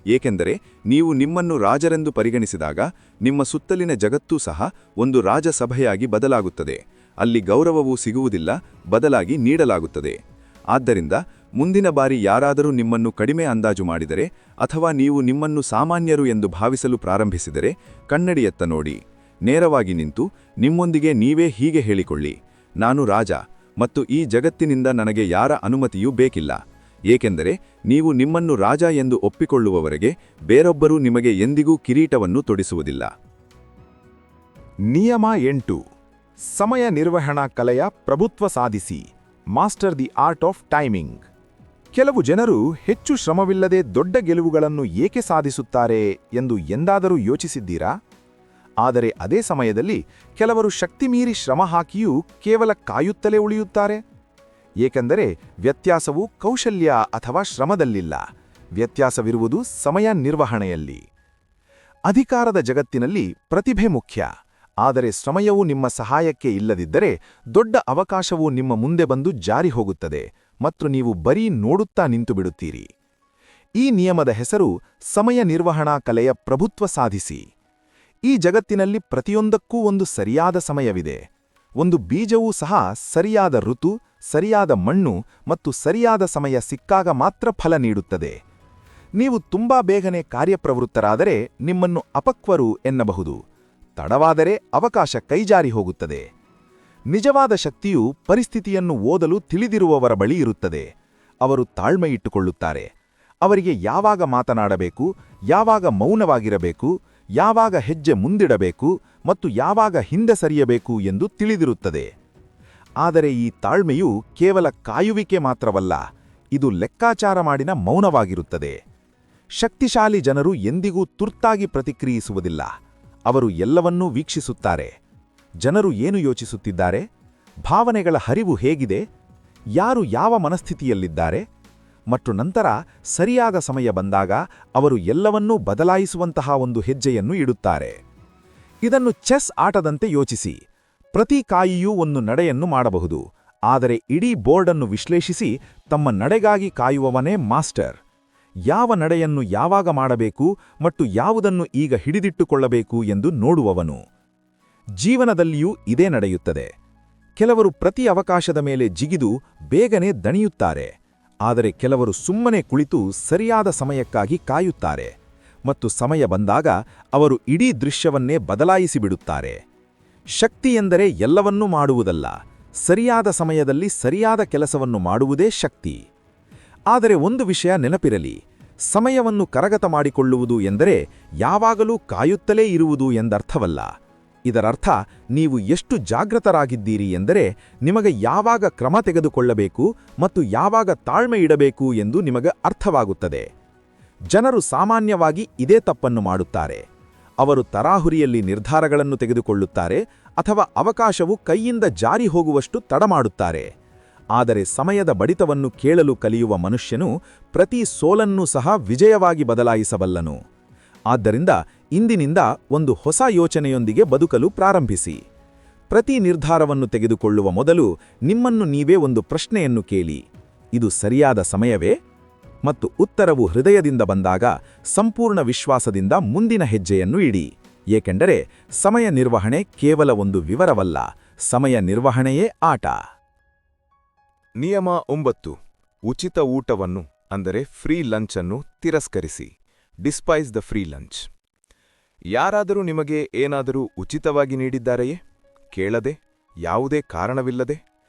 ಏಕೆಂದರೆ ನೀವು ನಿಮ್ಮನ್ನು ರಾಜರೆಂದು ಪರಿಗಣಿಸಿದಾಗ ನಿಮ್ಮ ಸುತ್ತಲಿನ ಜಗತ್ತೂ ಸಹ ಒಂದು ರಾಜಸಭೆಯಾಗಿ ಬದಲಾಗುತ್ತದೆ. ಅಲ್ಲಿ ಗೌರವವೂ ಸಿಗುವುದಿಲ್ಲ, ಬದಲಾಗಿ ನೀಡಲಾಗುತ್ತದೆ. ಆದ್ದರಿಂದ ಮುಂದಿನ ಬಾರಿ ಯಾರಾದರೂ ನಿಮ್ಮನ್ನು ಕಡಿಮೆ ಅಂದಾಜು ಮಾಡಿದರೆ ಅಥವಾ ನೀವು ನಿಮ್ಮನ್ನು ಸಾಮಾನ್ಯರು ಎಂದು ಭಾವಿಸಲು ಪ್ರಾರಂಭಿಸಿದರೆ ಕನ್ನಡಿಯತ್ತ ನೋಡಿ. ನೇರವಾಗಿ ನಿಂತು ನಿಮ್ಮೊಂದಿಗೆ ನೀವೇ ಹೀಗೆ ಹೇಳಿಕೊಳ್ಳಿ, ನಾನು ರಾಜ ಮತ್ತು ಈ ಜಗತ್ತಿನಿಂದ ನನಗೆ ಯಾರ ಅನುಮತಿಯೂ ಬೇಕಿಲ್ಲ. ಏಕೆಂದರೆ ನೀವು ನಿಮ್ಮನ್ನು ರಾಜ ಎಂದು ಒಪ್ಪಿಕೊಳ್ಳುವವರೆಗೆ ಬೇರೊಬ್ಬರೂ ನಿಮಗೆ ಎಂದಿಗೂ ಕಿರೀಟವನ್ನು ತೊಡಿಸುವುದಿಲ್ಲ. ನಿಯಮ 8. ಸಮಯ ನಿರ್ವಹಣಾ ಕಲೆಯ ಪ್ರಭುತ್ವ ಸಾಧಿಸಿ. Master the art of timing. ಕೆಲವು ಜನರು ಹೆಚ್ಚು ಶ್ರಮವಿಲ್ಲದೆ ದೊಡ್ಡ ಗೆಲುವುಗಳನ್ನು ಏಕೆ ಸಾಧಿಸುತ್ತಾರೆ ಎಂದು ಎಂದಾದರೂ ಯೋಚಿಸಿದ್ದೀರಾ? ಆದರೆ ಅದೇ ಸಮಯದಲ್ಲಿ ಕೆಲವರು ಶಕ್ತಿಮೀರಿ ಶ್ರಮ ಹಾಕಿಯೂ ಕೇವಲ ಕಾಯುತ್ತಲೇ ಉಳಿಯುತ್ತಾರೆ. ಏಕೆಂದರೆ ವ್ಯತ್ಯಾಸವು ಕೌಶಲ್ಯ ಅಥವಾ ಶ್ರಮದಲ್ಲಿಲ್ಲ, ವ್ಯತ್ಯಾಸವಿರುವುದು ಸಮಯ ನಿರ್ವಹಣೆಯಲ್ಲಿ. ಅಧಿಕಾರದ ಜಗತ್ತಿನಲ್ಲಿ ಪ್ರತಿಭೆ ಮುಖ್ಯ, ಆದರೆ ಸಮಯವು ನಿಮ್ಮ ಸಹಾಯಕ್ಕೆ ಇಲ್ಲದಿದ್ದರೆ ದೊಡ್ಡ ಅವಕಾಶವು ನಿಮ್ಮ ಮುಂದೆ ಬಂದು ಜಾರಿ ಹೋಗುತ್ತದೆ ಮತ್ತು ನೀವು ಬರೀ ನೋಡುತ್ತಾ ನಿಂತುಬಿಡುತ್ತೀರಿ. ಈ ನಿಯಮದ ಹೆಸರು ಸಮಯ ನಿರ್ವಹಣಾ ಕಲೆಯ ಪ್ರಭುತ್ವ ಸಾಧಿಸಿ. ಈ ಜಗತ್ತಿನಲ್ಲಿ ಪ್ರತಿಯೊಂದಕ್ಕೂ ಒಂದು ಸರಿಯಾದ ಸಮಯವಿದೆ. ಒಂದು ಬೀಜವೂ ಸಹ ಸರಿಯಾದ ಋತು, ಸರಿಯಾದ ಮಣ್ಣು ಮತ್ತು ಸರಿಯಾದ ಸಮಯ ಸಿಕ್ಕಾಗ ಮಾತ್ರ ಫಲ ನೀಡುತ್ತದೆ. ನೀವು ತುಂಬಾ ಬೇಗನೆ ಕಾರ್ಯಪ್ರವೃತ್ತರಾದರೆ ನಿಮ್ಮನ್ನು ಅಪಕ್ವರು ಎನ್ನಬಹುದು, ತಡವಾದರೆ ಅವಕಾಶ ಕೈಜಾರಿ ಹೋಗುತ್ತದೆ. ನಿಜವಾದ ಶಕ್ತಿಯು ಪರಿಸ್ಥಿತಿಯನ್ನು ಓದಲು ತಿಳಿದಿರುವವರ ಬಳಿ ಇರುತ್ತದೆ. ಅವರು ತಾಳ್ಮೆಯಿಟ್ಟುಕೊಳ್ಳುತ್ತಾರೆ. ಅವರಿಗೆ ಯಾವಾಗ ಮಾತನಾಡಬೇಕು, ಯಾವಾಗ ಮೌನವಾಗಿರಬೇಕು, ಯಾವಾಗ ಹೆಜ್ಜೆ ಮುಂದಿಡಬೇಕು ಮತ್ತು ಯಾವಾಗ ಹಿಂದೆ ಸರಿಯಬೇಕು ಎಂದು ತಿಳಿದಿರುತ್ತದೆ. ಆದರೆ ಈ ತಾಳ್ಮೆಯು ಕೇವಲ ಕಾಯುವಿಕೆ ಮಾತ್ರವಲ್ಲ, ಇದು ಲೆಕ್ಕಾಚಾರ ಮಾಡಿನ ಮೌನವಾಗಿರುತ್ತದೆ. ಶಕ್ತಿಶಾಲಿ ಜನರು ಎಂದಿಗೂ ತುರ್ತಾಗಿ ಪ್ರತಿಕ್ರಿಯಿಸುವುದಿಲ್ಲ. ಅವರು ಎಲ್ಲವನ್ನೂ ವೀಕ್ಷಿಸುತ್ತಾರೆ. ಜನರು ಏನು ಯೋಚಿಸುತ್ತಿದ್ದಾರೆ, ಭಾವನೆಗಳ ಹರಿವು ಹೇಗಿದೆ, ಯಾರು ಯಾವ ಮನಸ್ಥಿತಿಯಲ್ಲಿದ್ದಾರೆ ಮತ್ತು ನಂತರ ಸರಿಯಾದ ಸಮಯ ಬಂದಾಗ ಅವರು ಎಲ್ಲವನ್ನೂ ಬದಲಾಯಿಸುವಂತಹ ಒಂದು ಹೆಜ್ಜೆಯನ್ನು ಇಡುತ್ತಾರೆ. ಇದನ್ನು ಚೆಸ್ ಆಟದಂತೆ ಯೋಚಿಸಿ. ಪ್ರತಿ ಕಾಯಿಯೂ ಒಂದು ನಡೆಯನ್ನು ಮಾಡಬಹುದು, ಆದರೆ ಇಡೀ ಬೋರ್ಡನ್ನು ವಿಶ್ಲೇಷಿಸಿ ತಮ್ಮ ನಡೆಗಾಗಿ ಕಾಯುವವನೇ ಮಾಸ್ಟರ್. ಯಾವ ನಡೆಯನ್ನು ಯಾವಾಗ ಮಾಡಬೇಕು ಮತ್ತು ಯಾವುದನ್ನು ಈಗ ಹಿಡಿದಿಟ್ಟುಕೊಳ್ಳಬೇಕು ಎಂದು ನೋಡುವವನು. ಜೀವನದಲ್ಲಿಯೂ ಇದೇ ನಡೆಯುತ್ತದೆ. ಕೆಲವರು ಪ್ರತಿ ಅವಕಾಶದ ಮೇಲೆ ಜಿಗಿದು ಬೇಗನೆ ದಣಿಯುತ್ತಾರೆ, ಆದರೆ ಕೆಲವರು ಸುಮ್ಮನೆ ಕುಳಿತು ಸರಿಯಾದ ಸಮಯಕ್ಕಾಗಿ ಕಾಯುತ್ತಾರೆ, ಮತ್ತು ಸಮಯ ಬಂದಾಗ ಅವರು ಇಡೀ ದೃಶ್ಯವನ್ನೇ ಬದಲಾಯಿಸಿಬಿಡುತ್ತಾರೆ. ಶಕ್ತಿ ಎಂದರೆ ಎಲ್ಲವನ್ನೂ ಮಾಡುವುದಲ್ಲ, ಸರಿಯಾದ ಸಮಯದಲ್ಲಿ ಸರಿಯಾದ ಕೆಲಸವನ್ನು ಮಾಡುವುದೇ ಶಕ್ತಿ. ಆದರೆ ಒಂದು ವಿಷಯ ನೆನಪಿರಲಿ, ಸಮಯವನ್ನು ಕರಗತ ಮಾಡಿಕೊಳ್ಳುವುದು ಎಂದರೆ ಯಾವಾಗಲೂ ಕಾಯುತ್ತಲೇ ಇರುವುದು ಎಂದರ್ಥವಲ್ಲ. ಇದರರ್ಥ ನೀವು ಎಷ್ಟು ಜಾಗೃತರಾಗಿದ್ದೀರಿ ಎಂದರೆ ನಿಮಗೆ ಯಾವಾಗ ಕ್ರಮ ತೆಗೆದುಕೊಳ್ಳಬೇಕು ಮತ್ತು ಯಾವಾಗ ತಾಳ್ಮೆ ಇಡಬೇಕು ಎಂದು ನಿಮಗೆ ಅರ್ಥವಾಗುತ್ತದೆ. ಜನರು ಸಾಮಾನ್ಯವಾಗಿ ಇದೇ ತಪ್ಪನ್ನು ಮಾಡುತ್ತಾರೆ. ಅವರು ತರಾಹುರಿಯಲ್ಲಿ ನಿರ್ಧಾರಗಳನ್ನು ತೆಗೆದುಕೊಳ್ಳುತ್ತಾರೆ ಅಥವಾ ಅವಕಾಶವು ಕೈಯಿಂದ ಜಾರಿ ಹೋಗುವಷ್ಟು ತಡಮಾಡುತ್ತಾರೆ. ಆದರೆ ಸಮಯದ ಬಡಿತವನ್ನು ಕೇಳಲು ಕಲಿಯುವ ಮನುಷ್ಯನು ಪ್ರತಿ ಸೋಲನ್ನೂ ಸಹ ವಿಜಯವಾಗಿ ಬದಲಾಯಿಸಬಲ್ಲನು. ಆದ್ದರಿಂದ ಇಂದಿನಿಂದ ಒಂದು ಹೊಸ ಯೋಚನೆಯೊಂದಿಗೆ ಬದುಕಲು ಪ್ರಾರಂಭಿಸಿ. ಪ್ರತಿ ನಿರ್ಧಾರವನ್ನು ತೆಗೆದುಕೊಳ್ಳುವ ಮೊದಲು ನಿಮ್ಮನ್ನು ನೀವೇ ಒಂದು ಪ್ರಶ್ನೆಯನ್ನು ಕೇಳಿ, ಇದು ಸರಿಯಾದ ಸಮಯವೇ? ಮತ್ತು ಉತ್ತರವು ಹೃದಯದಿಂದ ಬಂದಾಗ ಸಂಪೂರ್ಣ ವಿಶ್ವಾಸದಿಂದ ಮುಂದಿನ ಹೆಜ್ಜೆಯನ್ನು ಇಡಿ. ಏಕೆಂದರೆ ಸಮಯ ನಿರ್ವಹಣೆ ಕೇವಲ ಒಂದು ವಿವರವಲ್ಲ, ಸಮಯ ನಿರ್ವಹಣೆಯೇ ಆಟ. ನಿಯಮ 9. ಉಚಿತ ಊಟವನ್ನು ಅಂದರೆ ಫ್ರೀ ಲಂಚ್ ಅನ್ನು ತಿರಸ್ಕರಿಸಿ. Despise the free lunch. ಯಾರಾದರೂ ನಿಮಗೆ ಏನಾದರೂ ಉಚಿತವಾಗಿ ನೀಡಿದ್ದಾರೆಯೇ? ಕೇಳದೆ, ಯಾವುದೇ ಕಾರಣವಿಲ್ಲದೆ?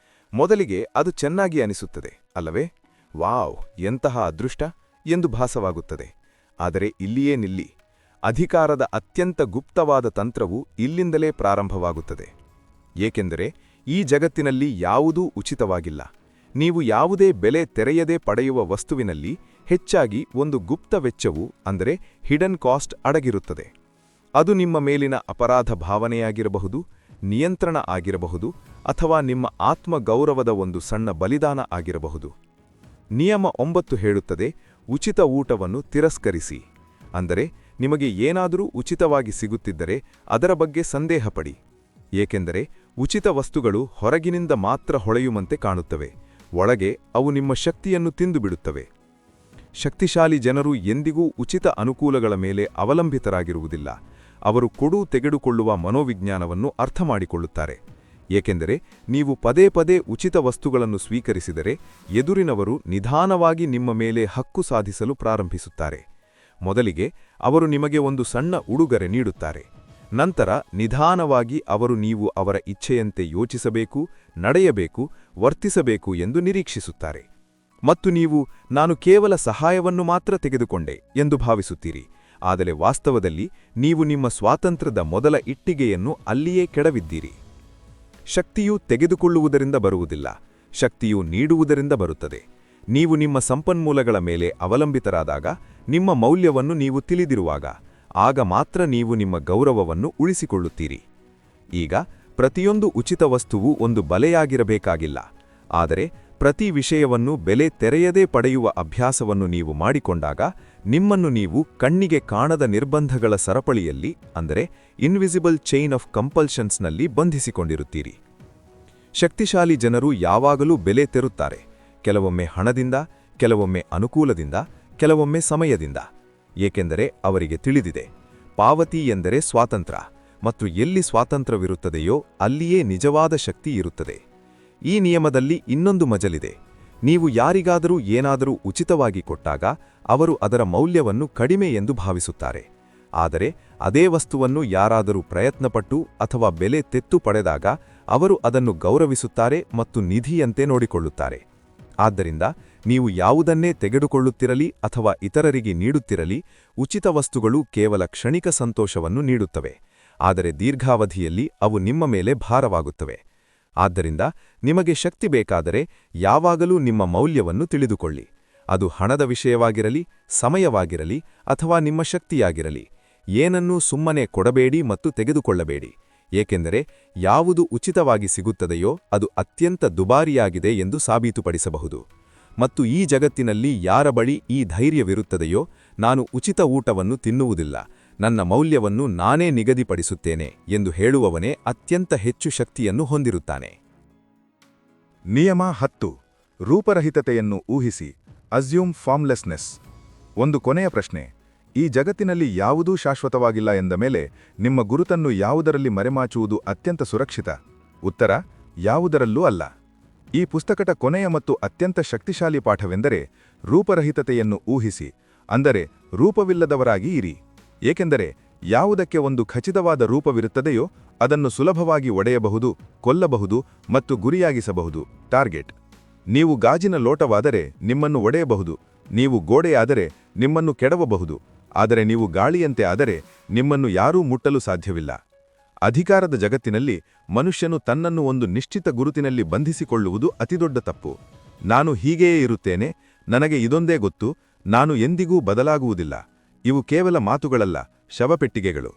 ಮೊದಲಿಗೆ ಅದು ಚೆನ್ನಾಗಿ ಅನಿಸುತ್ತದೆ ಅಲ್ಲವೇ? ವಾವ್, ಎಂತಹ ಅದೃಷ್ಟ ಎಂದು ಭಾಸವಾಗುತ್ತದೆ. ಆದರೆ ಇಲ್ಲಿಯೇ ನಿಲ್ಲಿ. ಅಧಿಕಾರದ ಅತ್ಯಂತ ಗುಪ್ತವಾದ ತಂತ್ರವು ಇಲ್ಲಿಂದಲೇ ಪ್ರಾರಂಭವಾಗುತ್ತದೆ. ಏಕೆಂದರೆ ಈ ಜಗತ್ತಿನಲ್ಲಿ ಯಾವುದೂ ಉಚಿತವಾಗಿಲ್ಲ. ನೀವು ಯಾವುದೇ ಬೆಲೆ ತೆರೆಯದೆ ಪಡೆಯುವ ವಸ್ತುವಿನಲ್ಲಿ ಹೆಚ್ಚಾಗಿ ಒಂದು ಗುಪ್ತ ವೆಚ್ಚವು ಅಂದರೆ ಹಿಡನ್ ಕಾಸ್ಟ್ ಅಡಗಿರುತ್ತದೆ. ಅದು ನಿಮ್ಮ ಮೇಲಿನ ಅಪರಾಧ ಭಾವನೆಯಾಗಿರಬಹುದು, ನಿಯಂತ್ರಣ ಆಗಿರಬಹುದು, ಅಥವಾ ನಿಮ್ಮ ಆತ್ಮಗೌರವದ ಒಂದು ಸಣ್ಣ ಬಲಿದಾನ ಆಗಿರಬಹುದು. ನಿಯಮ 9 ಹೇಳುತ್ತದೆ, ಉಚಿತ ಊಟವನ್ನು ತಿರಸ್ಕರಿಸಿ. ಅಂದರೆ ನಿಮಗೆ ಏನಾದರೂ ಉಚಿತವಾಗಿ ಸಿಗುತ್ತಿದ್ದರೆ ಅದರ ಬಗ್ಗೆ ಸಂದೇಹಪಡಿ. ಏಕೆಂದರೆ ಉಚಿತ ವಸ್ತುಗಳು ಹೊರಗಿನಿಂದ ಮಾತ್ರ ಹೊಳೆಯುವಂತೆ ಕಾಣುತ್ತವೆ, ಒಳಗೆ ಅವು ನಿಮ್ಮ ಶಕ್ತಿಯನ್ನು ತಿಂದುಬಿಡುತ್ತವೆ. ಶಕ್ತಿಶಾಲಿ ಜನರು ಎಂದಿಗೂ ಉಚಿತ ಅನುಕೂಲಗಳ ಮೇಲೆ ಅವಲಂಬಿತರಾಗಿರುವುದಿಲ್ಲ. ಅವರು ಕೊಡು ತೆಗೆದುಕೊಳ್ಳುವ ಮನೋವಿಜ್ಞಾನವನ್ನು ಅರ್ಥಮಾಡಿಕೊಳ್ಳುತ್ತಾರೆ. ಏಕೆಂದರೆ ನೀವು ಪದೇ ಪದೇ ಉಚಿತ ವಸ್ತುಗಳನ್ನು ಸ್ವೀಕರಿಸಿದರೆ ಎದುರಿನವರು ನಿಧಾನವಾಗಿ ನಿಮ್ಮ ಮೇಲೆ ಹಕ್ಕು ಸಾಧಿಸಲು ಪ್ರಾರಂಭಿಸುತ್ತಾರೆ. ಮೊದಲಿಗೆ ಅವರು ನಿಮಗೆ ಒಂದು ಸಣ್ಣ ಉಡುಗೊರೆ ನೀಡುತ್ತಾರೆ. ನಂತರ ನಿಧಾನವಾಗಿ ಅವರು ನೀವು ಅವರ ಇಚ್ಛೆಯಂತೆ ಯೋಚಿಸಬೇಕು, ನಡೆಯಬೇಕು, ವರ್ತಿಸಬೇಕು ಎಂದು ನಿರೀಕ್ಷಿಸುತ್ತಾರೆ. ಮತ್ತು ನೀವು ನಾನು ಕೇವಲ ಸಹಾಯವನ್ನು ಮಾತ್ರ ತೆಗೆದುಕೊಂಡೆ ಎಂದು ಭಾವಿಸುತ್ತೀರಿ. ಆದರೆ ವಾಸ್ತವದಲ್ಲಿ ನೀವು ನಿಮ್ಮ ಸ್ವಾತಂತ್ರ್ಯದ ಮೊದಲ ಇಟ್ಟಿಗೆಯನ್ನು ಅಲ್ಲಿಯೇ ಕೆಡವಿದ್ದೀರಿ. ಶಕ್ತಿಯು ತೆಗೆದುಕೊಳ್ಳುವುದರಿಂದ ಬರುವುದಿಲ್ಲ, ಶಕ್ತಿಯು ನೀಡುವುದರಿಂದ ಬರುತ್ತದೆ. ನೀವು ನಿಮ್ಮ ಸಂಪನ್ಮೂಲಗಳ ಮೇಲೆ ಅವಲಂಬಿತರಾದಾಗ, ನಿಮ್ಮ ಮೌಲ್ಯವನ್ನು ನೀವು ತಿಳಿದಿರುವಾಗ, ಆಗ ಮಾತ್ರ ನೀವು ನಿಮ್ಮ ಗೌರವವನ್ನು ಉಳಿಸಿಕೊಳ್ಳುತ್ತೀರಿ. ಈಗ ಪ್ರತಿಯೊಂದು ಉಚಿತ ವಸ್ತುವು ಒಂದು ಬಲೆಯಾಗಿರಬೇಕಾಗಿಲ್ಲ, ಆದರೆ ಪ್ರತಿ ವಿಷಯವನ್ನು ಬೆಲೆ ತೆರೆಯದೇ ಪಡೆಯುವ ಅಭ್ಯಾಸವನ್ನು ನೀವು ಮಾಡಿಕೊಂಡಾಗ ನಿಮ್ಮನ್ನು ನೀವು ಕಣ್ಣಿಗೆ ಕಾಣದ ನಿರ್ಬಂಧಗಳ ಸರಪಳಿಯಲ್ಲಿ ಅಂದರೆ ಇನ್ವಿಸಿಬಲ್ ಚೈನ್ ಆಫ್ ಕಂಪಲ್ಷನ್ಸ್ನಲ್ಲಿ ಬಂಧಿಸಿಕೊಂಡಿರುತ್ತೀರಿ. ಶಕ್ತಿಶಾಲಿ ಜನರು ಯಾವಾಗಲೂ ಬೆಲೆ ತೆರುತ್ತಾರೆ, ಕೆಲವೊಮ್ಮೆ ಹಣದಿಂದ, ಕೆಲವೊಮ್ಮೆ ಅನುಕೂಲದಿಂದ, ಕೆಲವೊಮ್ಮೆ ಸಮಯದಿಂದ. ಏಕೆಂದರೆ ಅವರಿಗೆ ತಿಳಿದಿದೆ, ಪಾವತಿ ಎಂದರೆ ಸ್ವಾತಂತ್ರ್ಯ, ಮತ್ತು ಎಲ್ಲಿ ಸ್ವಾತಂತ್ರ್ಯವಿರುತ್ತದೆಯೋ ಅಲ್ಲಿಯೇ ನಿಜವಾದ ಶಕ್ತಿ ಇರುತ್ತದೆ. ಈ ನಿಯಮದಲ್ಲಿ ಇನ್ನೊಂದು ಮಜಲಿದೆ. ನೀವು ಯಾರಿಗಾದರೂ ಏನಾದರೂ ಉಚಿತವಾಗಿ ಕೊಟ್ಟಾಗ ಅವರು ಅದರ ಮೌಲ್ಯವನ್ನು ಕಡಿಮೆ ಎಂದು ಭಾವಿಸುತ್ತಾರೆ. ಆದರೆ ಅದೇ ವಸ್ತುವನ್ನು ಯಾರಾದರೂ ಪ್ರಯತ್ನಪಟ್ಟು ಅಥವಾ ಬೆಲೆ ತೆತ್ತು ಪಡೆದಾಗ ಅವರು ಅದನ್ನು ಗೌರವಿಸುತ್ತಾರೆ ಮತ್ತು ನಿಧಿಯಂತೆ ನೋಡಿಕೊಳ್ಳುತ್ತಾರೆ. ಆದ್ದರಿಂದ ನೀವು ಯಾವುದನ್ನೇ ತೆಗೆದುಕೊಳ್ಳುತ್ತಿರಲಿ ಅಥವಾ ಇತರರಿಗೆ ನೀಡುತ್ತಿರಲಿ, ಉಚಿತ ವಸ್ತುಗಳು ಕೇವಲ ಕ್ಷಣಿಕ ಸಂತೋಷವನ್ನು ನೀಡುತ್ತವೆ, ಆದರೆ ದೀರ್ಘಾವಧಿಯಲ್ಲಿ ಅವು ನಿಮ್ಮ ಮೇಲೆ ಭಾರವಾಗುತ್ತವೆ. ಆದ್ದರಿಂದ ನಿಮಗೆ ಶಕ್ತಿ ಬೇಕಾದರೆ ಯಾವಾಗಲೂ ನಿಮ್ಮ ಮೌಲ್ಯವನ್ನು ತಿಳಿದುಕೊಳ್ಳಿ. ಅದು ಹಣದ ವಿಷಯವಾಗಿರಲಿ, ಸಮಯವಾಗಿರಲಿ ಅಥವಾ ನಿಮ್ಮ ಶಕ್ತಿಯಾಗಿರಲಿ. ಏನನ್ನೂ ಸುಮ್ಮನೆ ಕೊಡಬೇಡಿ ಮತ್ತು ತೆಗೆದುಕೊಳ್ಳಬೇಡಿ, ಏಕೆಂದರೆ ಯಾವುದು ಉಚಿತವಾಗಿ ಸಿಗುತ್ತದೆಯೋ ಅದು ಅತ್ಯಂತ ದುಬಾರಿಯಾಗಿದೆ ಎಂದು ಸಾಬೀತುಪಡಿಸಬಹುದು. ಮತ್ತು ಈ ಜಗತ್ತಿನಲ್ಲಿ ಯಾರ ಬಳಿ ಈ ಧೈರ್ಯವಿರುತ್ತದೆಯೋ, ನಾನು ಉಚಿತ ಊಟವನ್ನು ತಿನ್ನುವುದಿಲ್ಲ, ನನ್ನ ಮೌಲ್ಯವನ್ನು ನಾನೇ ನಿಗದಿಪಡಿಸುತ್ತೇನೆ ಎಂದು ಹೇಳುವವನೇ ಅತ್ಯಂತ ಹೆಚ್ಚು ಶಕ್ತಿಯನ್ನು ಹೊಂದಿರುತ್ತಾನೆ. ನಿಯಮ 10. ರೂಪರಹಿತತೆಯನ್ನು ಊಹಿಸಿ. ಅಸ್ಯೂಮ್ ಫಾರ್ಮ್ಲೆಸ್ನೆಸ್. ಒಂದು ಕೊನೆಯ ಪ್ರಶ್ನೆ, ಈ ಜಗತ್ತಿನಲ್ಲಿ ಯಾವುದೂ ಶಾಶ್ವತವಾಗಿಲ್ಲ ಎಂದ ಮೇಲೆ ನಿಮ್ಮ ಗುರುತನ್ನು ಯಾವುದರಲ್ಲಿ ಮರೆಮಾಚುವುದು ಅತ್ಯಂತ ಸುರಕ್ಷಿತ? ಉತ್ತರ: ಯಾವುದರಲ್ಲೂ ಅಲ್ಲ. ಈ ಪುಸ್ತಕದ ಕೊನೆಯ ಮತ್ತು ಅತ್ಯಂತ ಶಕ್ತಿಶಾಲಿ ಪಾಠವೆಂದರೆ ರೂಪರಹಿತತೆಯನ್ನು ಊಹಿಸಿ, ಅಂದರೆ ರೂಪವಿಲ್ಲದವರಾಗಿ ಇರಿ. ಏಕೆಂದರೆ ಯಾವುದಕ್ಕೆ ಒಂದು ಖಚಿತವಾದ ರೂಪವಿರುತ್ತದೆಯೋ ಅದನ್ನು ಸುಲಭವಾಗಿ ಒಡೆಯಬಹುದು, ಕೊಲ್ಲಬಹುದು ಮತ್ತು ಗುರಿಯಾಗಿಸಬಹುದು. ಟಾರ್ಗೆಟ್: ನೀವು ಗಾಜಿನ ಲೋಟವಾದರೆ ನಿಮ್ಮನ್ನು ಒಡೆಯಬಹುದು, ನೀವು ಗೋಡೆಯಾದರೆ ನಿಮ್ಮನ್ನು ಕೆಡವಬಹುದು, ಆದರೆ ನೀವು ಗಾಳಿಯಂತೆ ಆದರೆ ನಿಮ್ಮನ್ನು ಯಾರೂ ಮುಟ್ಟಲು ಸಾಧ್ಯವಿಲ್ಲ. ಅಧಿಕಾರದ ಜಗತ್ತಿನಲ್ಲಿ ಮನುಷ್ಯನು ತನ್ನನ್ನು ಒಂದು ನಿಶ್ಚಿತ ಗುರುತಿನಲ್ಲಿ ಬಂಧಿಸಿಕೊಳ್ಳುವುದು ಅತಿದೊಡ್ಡ ತಪ್ಪು. ನಾನು ಹೀಗೆಯೇ ಇರುತ್ತೇನೆ, ನನಗೆ ಇದೊಂದೇ ಗೊತ್ತು, ನಾನು ಎಂದಿಗೂ ಬದಲಾಗುವುದಿಲ್ಲ. ಇವು ಕೇವಲ ಮಾತುಗಳಲ್ಲ, ಶವಪೆಟ್ಟಿಗೆಗಳು.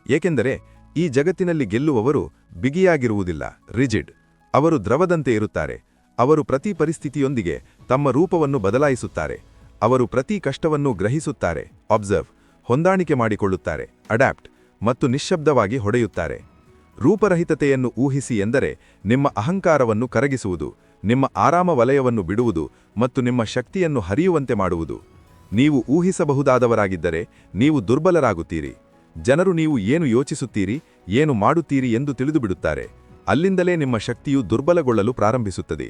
ಏಕೆಂದರೆ ಈ ಜಗತ್ತಿನಲ್ಲಿ ಗೆಲ್ಲುವವರು ಬಿಗಿಯಾಗಿರುವುದಿಲ್ಲ, ರಿಜಿಡ್. ಅವರು ದ್ರವದಂತೆ ಇರುತ್ತಾರೆ. ಅವರು ಪ್ರತಿ ಪರಿಸ್ಥಿತಿಯೊಂದಿಗೆ ತಮ್ಮ ರೂಪವನ್ನು ಬದಲಾಯಿಸುತ್ತಾರೆ. ಅವರು ಪ್ರತಿ ಕಷ್ಟವನ್ನು ಗ್ರಹಿಸುತ್ತಾರೆ, ಅಬ್ಸರ್ವ್, ಹೊಂದಾಣಿಕೆ ಮಾಡಿಕೊಳ್ಳುತ್ತಾರೆ, ಅಡ್ಯಾಪ್ಟ್, ಮತ್ತು ನಿಶ್ಶಬ್ದವಾಗಿ ಹೊಡೆಯುತ್ತಾರೆ. ರೂಪರಹಿತತೆಯನ್ನು ಊಹಿಸಿ ಎಂದರೆ ನಿಮ್ಮ ಅಹಂಕಾರವನ್ನು ಕರಗಿಸುವುದು, ನಿಮ್ಮ ಆರಾಮ ವಲಯವನ್ನು ಬಿಡುವುದು ಮತ್ತು ನಿಮ್ಮ ಶಕ್ತಿಯನ್ನು ಹರಿಯುವಂತೆ ಮಾಡುವುದು. ನೀವು ಊಹಿಸಬಹುದಾದವರಾಗಿದ್ದರೆ ನೀವು ದುರ್ಬಲರಾಗುತ್ತೀರಿ. ಜನರು ನೀವು ಏನು ಯೋಚಿಸುತ್ತೀರಿ, ಏನು ಮಾಡುತ್ತೀರಿ ಎಂದು ತಿಳಿದುಬಿಡುತ್ತಾರೆ. ಅಲ್ಲಿಂದಲೇ ನಿಮ್ಮ ಶಕ್ತಿಯು ದುರ್ಬಲಗೊಳ್ಳಲು ಪ್ರಾರಂಭಿಸುತ್ತದೆ.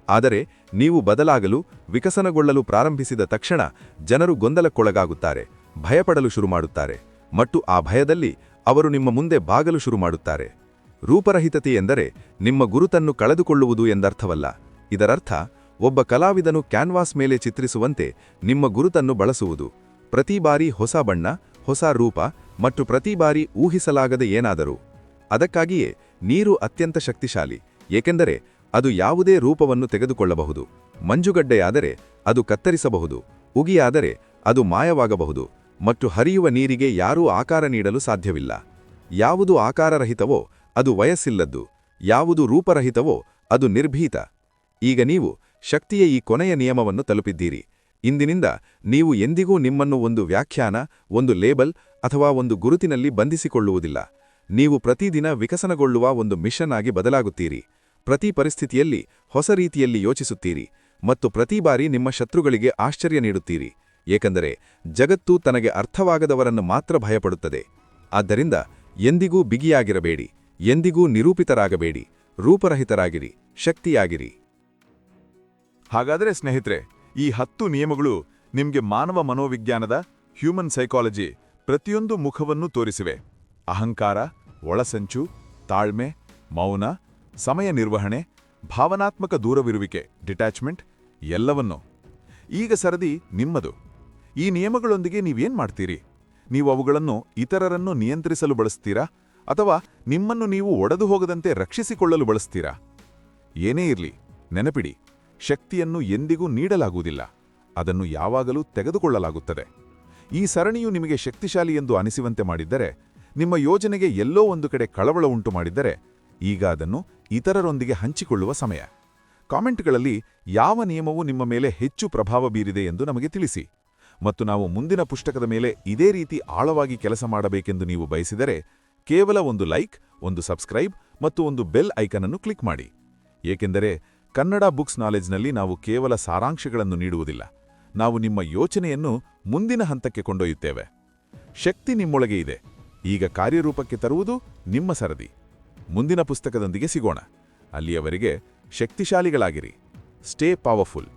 ಆದರೆ ನೀವು ಬದಲಾಗಲು, ವಿಕಸನಗೊಳ್ಳಲು ಪ್ರಾರಂಭಿಸಿದ ತಕ್ಷಣ ಜನರು ಗೊಂದಲಕ್ಕೊಳಗಾಗುತ್ತಾರೆ, ಭಯಪಡಲು ಶುರುಮಾಡುತ್ತಾರೆ, ಮತ್ತು ಆ ಭಯದಲ್ಲಿ ಅವರು ನಿಮ್ಮ ಮುಂದೆ ಬಾಗಲು ಶುರುಮಾಡುತ್ತಾರೆ. ರೂಪರಹಿತತೆ ಎಂದರೆ ನಿಮ್ಮ ಗುರುತನ್ನು ಕಳೆದುಕೊಳ್ಳುವುದು ಎಂದರ್ಥವಲ್ಲ. ಇದರರ್ಥ ಒಬ್ಬ ಕಲಾವಿದನು ಕ್ಯಾನ್ವಾಸ್ ಮೇಲೆ ಚಿತ್ರಿಸುವಂತೆ ನಿಮ್ಮ ಗುರುತನ್ನು ಬಳಸುವುದು. ಪ್ರತಿ ಬಾರಿ ಹೊಸ ಬಣ್ಣ, ಹೊಸ ರೂಪ ಮತ್ತು ಪ್ರತಿ ಬಾರಿ ಊಹಿಸಲಾಗದ ಏನಾದರೂ. ಅದಕ್ಕಾಗಿಯೇ ನೀರು ಅತ್ಯಂತ ಶಕ್ತಿಶಾಲಿ, ಏಕೆಂದರೆ ಅದು ಯಾವುದೇ ರೂಪವನ್ನು ತೆಗೆದುಕೊಳ್ಳಬಹುದು. ಮಂಜುಗಡ್ಡೆಯಾದರೆ ಅದು ಕತ್ತರಿಸಬಹುದು, ಉಗಿಯಾದರೆ ಅದು ಮಾಯವಾಗಬಹುದು, ಮತ್ತು ಹರಿಯುವ ನೀರಿಗೆ ಯಾರೂ ಆಕಾರ ನೀಡಲು ಸಾಧ್ಯವಿಲ್ಲ. ಯಾವುದು ಆಕಾರರಹಿತವೋ ಅದು ವಯಸ್ಸಿಲ್ಲದ್ದು, ಯಾವುದು ರೂಪರಹಿತವೋ ಅದು ನಿರ್ಭೀತ. ಈಗ ನೀವು ಶಕ್ತಿಯ ಈ ಕೊನೆಯ ನಿಯಮವನ್ನು ತಲುಪಿದ್ದೀರಿ. ಇಂದಿನಿಂದ ನೀವು ಎಂದಿಗೂ ನಿಮ್ಮನ್ನು ಒಂದು ವ್ಯಾಖ್ಯಾನ, ಒಂದು ಲೇಬಲ್ ಅಥವಾ ಒಂದು ಗುರುತಿನಲ್ಲಿ ಬಂಧಿಸಿಕೊಳ್ಳುವುದಿಲ್ಲ. ನೀವು ಪ್ರತಿದಿನ ವಿಕಸನಗೊಳ್ಳುವ ಒಂದು ಮಿಷನ್ ಆಗಿ ಬದಲಾಗುತ್ತೀರಿ. ಪ್ರತಿ ಪರಿಸ್ಥಿತಿಯಲ್ಲಿ ಹೊಸ ರೀತಿಯಲ್ಲಿ ಯೋಚಿಸುತ್ತೀರಿ ಮತ್ತು ಪ್ರತಿ ಬಾರಿ ನಿಮ್ಮ ಶತ್ರುಗಳಿಗೆ ಆಶ್ಚರ್ಯ ನೀಡುತ್ತೀರಿ. ಏಕೆಂದರೆ ಜಗತ್ತು ತನಗೆ ಅರ್ಥವಾಗದವರನ್ನು ಮಾತ್ರ ಭಯಪಡುತ್ತದೆ. ಆದ್ದರಿಂದ ಎಂದಿಗೂ ಬಿಗಿಯಾಗಿರಬೇಡಿ, ಎಂದಿಗೂ ನಿರೂಪಿತರಾಗಬೇಡಿ, ರೂಪರಹಿತರಾಗಿರಿ, ಶಕ್ತಿಯಾಗಿರಿ. ಹಾಗಾದರೆ ಸ್ನೇಹಿತರೆ, ಈ 10 ನಿಯಮಗಳು ನಿಮಗೆ ಮಾನವ ಮನೋವಿಜ್ಞಾನದ, ಹ್ಯೂಮನ್ ಸೈಕಾಲಜಿ ಪ್ರತಿಯೊಂದು ಮುಖವನ್ನು ತೋರಿಸಿವೆ. ಅಹಂಕಾರ, ಒಳಸಂಚು, ತಾಳ್ಮೆ, ಮೌನ, ಸಮಯ ನಿರ್ವಹಣೆ, ಭಾವನಾತ್ಮಕ ದೂರವಿರುವಿಕೆ, ಡಿಟ್ಯಾಚ್ಮೆಂಟ್, ಎಲ್ಲವನ್ನೂ. ಈಗ ಸರದಿ ನಿಮ್ಮದು. ಈ ನಿಯಮಗಳೊಂದಿಗೆ ನೀವೇನ್ ಮಾಡ್ತೀರಿ? ನೀವು ಅವುಗಳನ್ನು ಇತರರನ್ನು ನಿಯಂತ್ರಿಸಲು ಬಳಸ್ತೀರಾ ಅಥವಾ ನಿಮ್ಮನ್ನು ನೀವು ಒಡೆದು ಹೋಗದಂತೆ ರಕ್ಷಿಸಿಕೊಳ್ಳಲು ಬಳಸ್ತೀರಾ? ಏನೇ ಇರಲಿ, ನೆನಪಿಡಿ, ಶಕ್ತಿಯನ್ನು ಎಂದಿಗೂ ನೀಡಲಾಗುವುದಿಲ್ಲ, ಅದನ್ನು ಯಾವಾಗಲೂ ತೆಗೆದುಕೊಳ್ಳಲಾಗುತ್ತದೆ. ಈ ಸರಣಿಯು ನಿಮಗೆ ಶಕ್ತಿಶಾಲಿ ಎಂದು ಅನಿಸುವಂತೆ ಮಾಡಿದ್ದರೆ, ನಿಮ್ಮ ಯೋಜನೆಗೆ ಎಲ್ಲೋ ಒಂದು ಕಡೆ ಕಳವಳ ಉಂಟು ಮಾಡಿದ್ದರೆ, ಈಗ ಅದನ್ನು ಇತರರೊಂದಿಗೆ ಹಂಚಿಕೊಳ್ಳುವ ಸಮಯ. ಕಾಮೆಂಟ್ಗಳಲ್ಲಿ ಯಾವ ನಿಯಮವು ನಿಮ್ಮ ಮೇಲೆ ಹೆಚ್ಚು ಪ್ರಭಾವ ಬೀರಿದೆ ಎಂದು ನಮಗೆ ತಿಳಿಸಿ. ಮತ್ತು ನಾವು ಮುಂದಿನ ಪುಸ್ತಕದ ಮೇಲೆ ಇದೇ ರೀತಿ ಆಳವಾಗಿ ಕೆಲಸ ಮಾಡಬೇಕೆಂದು ನೀವು ಬಯಸಿದರೆ, ಕೇವಲ ಒಂದು ಲೈಕ್, ಒಂದು ಸಬ್ಸ್ಕ್ರೈಬ್ ಮತ್ತು ಒಂದು ಬೆಲ್ ಐಕನ್ ಅನ್ನು ಕ್ಲಿಕ್ ಮಾಡಿ. ಏಕೆಂದರೆ ಕನ್ನಡ ಬುಕ್ಸ್ ನಾಲೆಜ್ನಲ್ಲಿ ನಾವು ಕೇವಲ ಸಾರಾಂಶಗಳನ್ನು ನೀಡುವುದಿಲ್ಲ, ನಾವು ನಿಮ್ಮ ಯೋಚನೆಯನ್ನು ಮುಂದಿನ ಹಂತಕ್ಕೆ ಕೊಂಡೊಯ್ಯುತ್ತೇವೆ. ಶಕ್ತಿ ನಿಮ್ಮೊಳಗೆ ಇದೆ, ಈಗ ಕಾರ್ಯರೂಪಕ್ಕೆ ತರುವುದು ನಿಮ್ಮ ಸರದಿ. ಮುಂದಿನ ಪುಸ್ತಕದೊಂದಿಗೆ ಸಿಗೋಣ. ಅಲ್ಲಿಯವರೆಗೆ ಶಕ್ತಿಶಾಲಿಗಳಾಗಿರಿ. Stay powerful.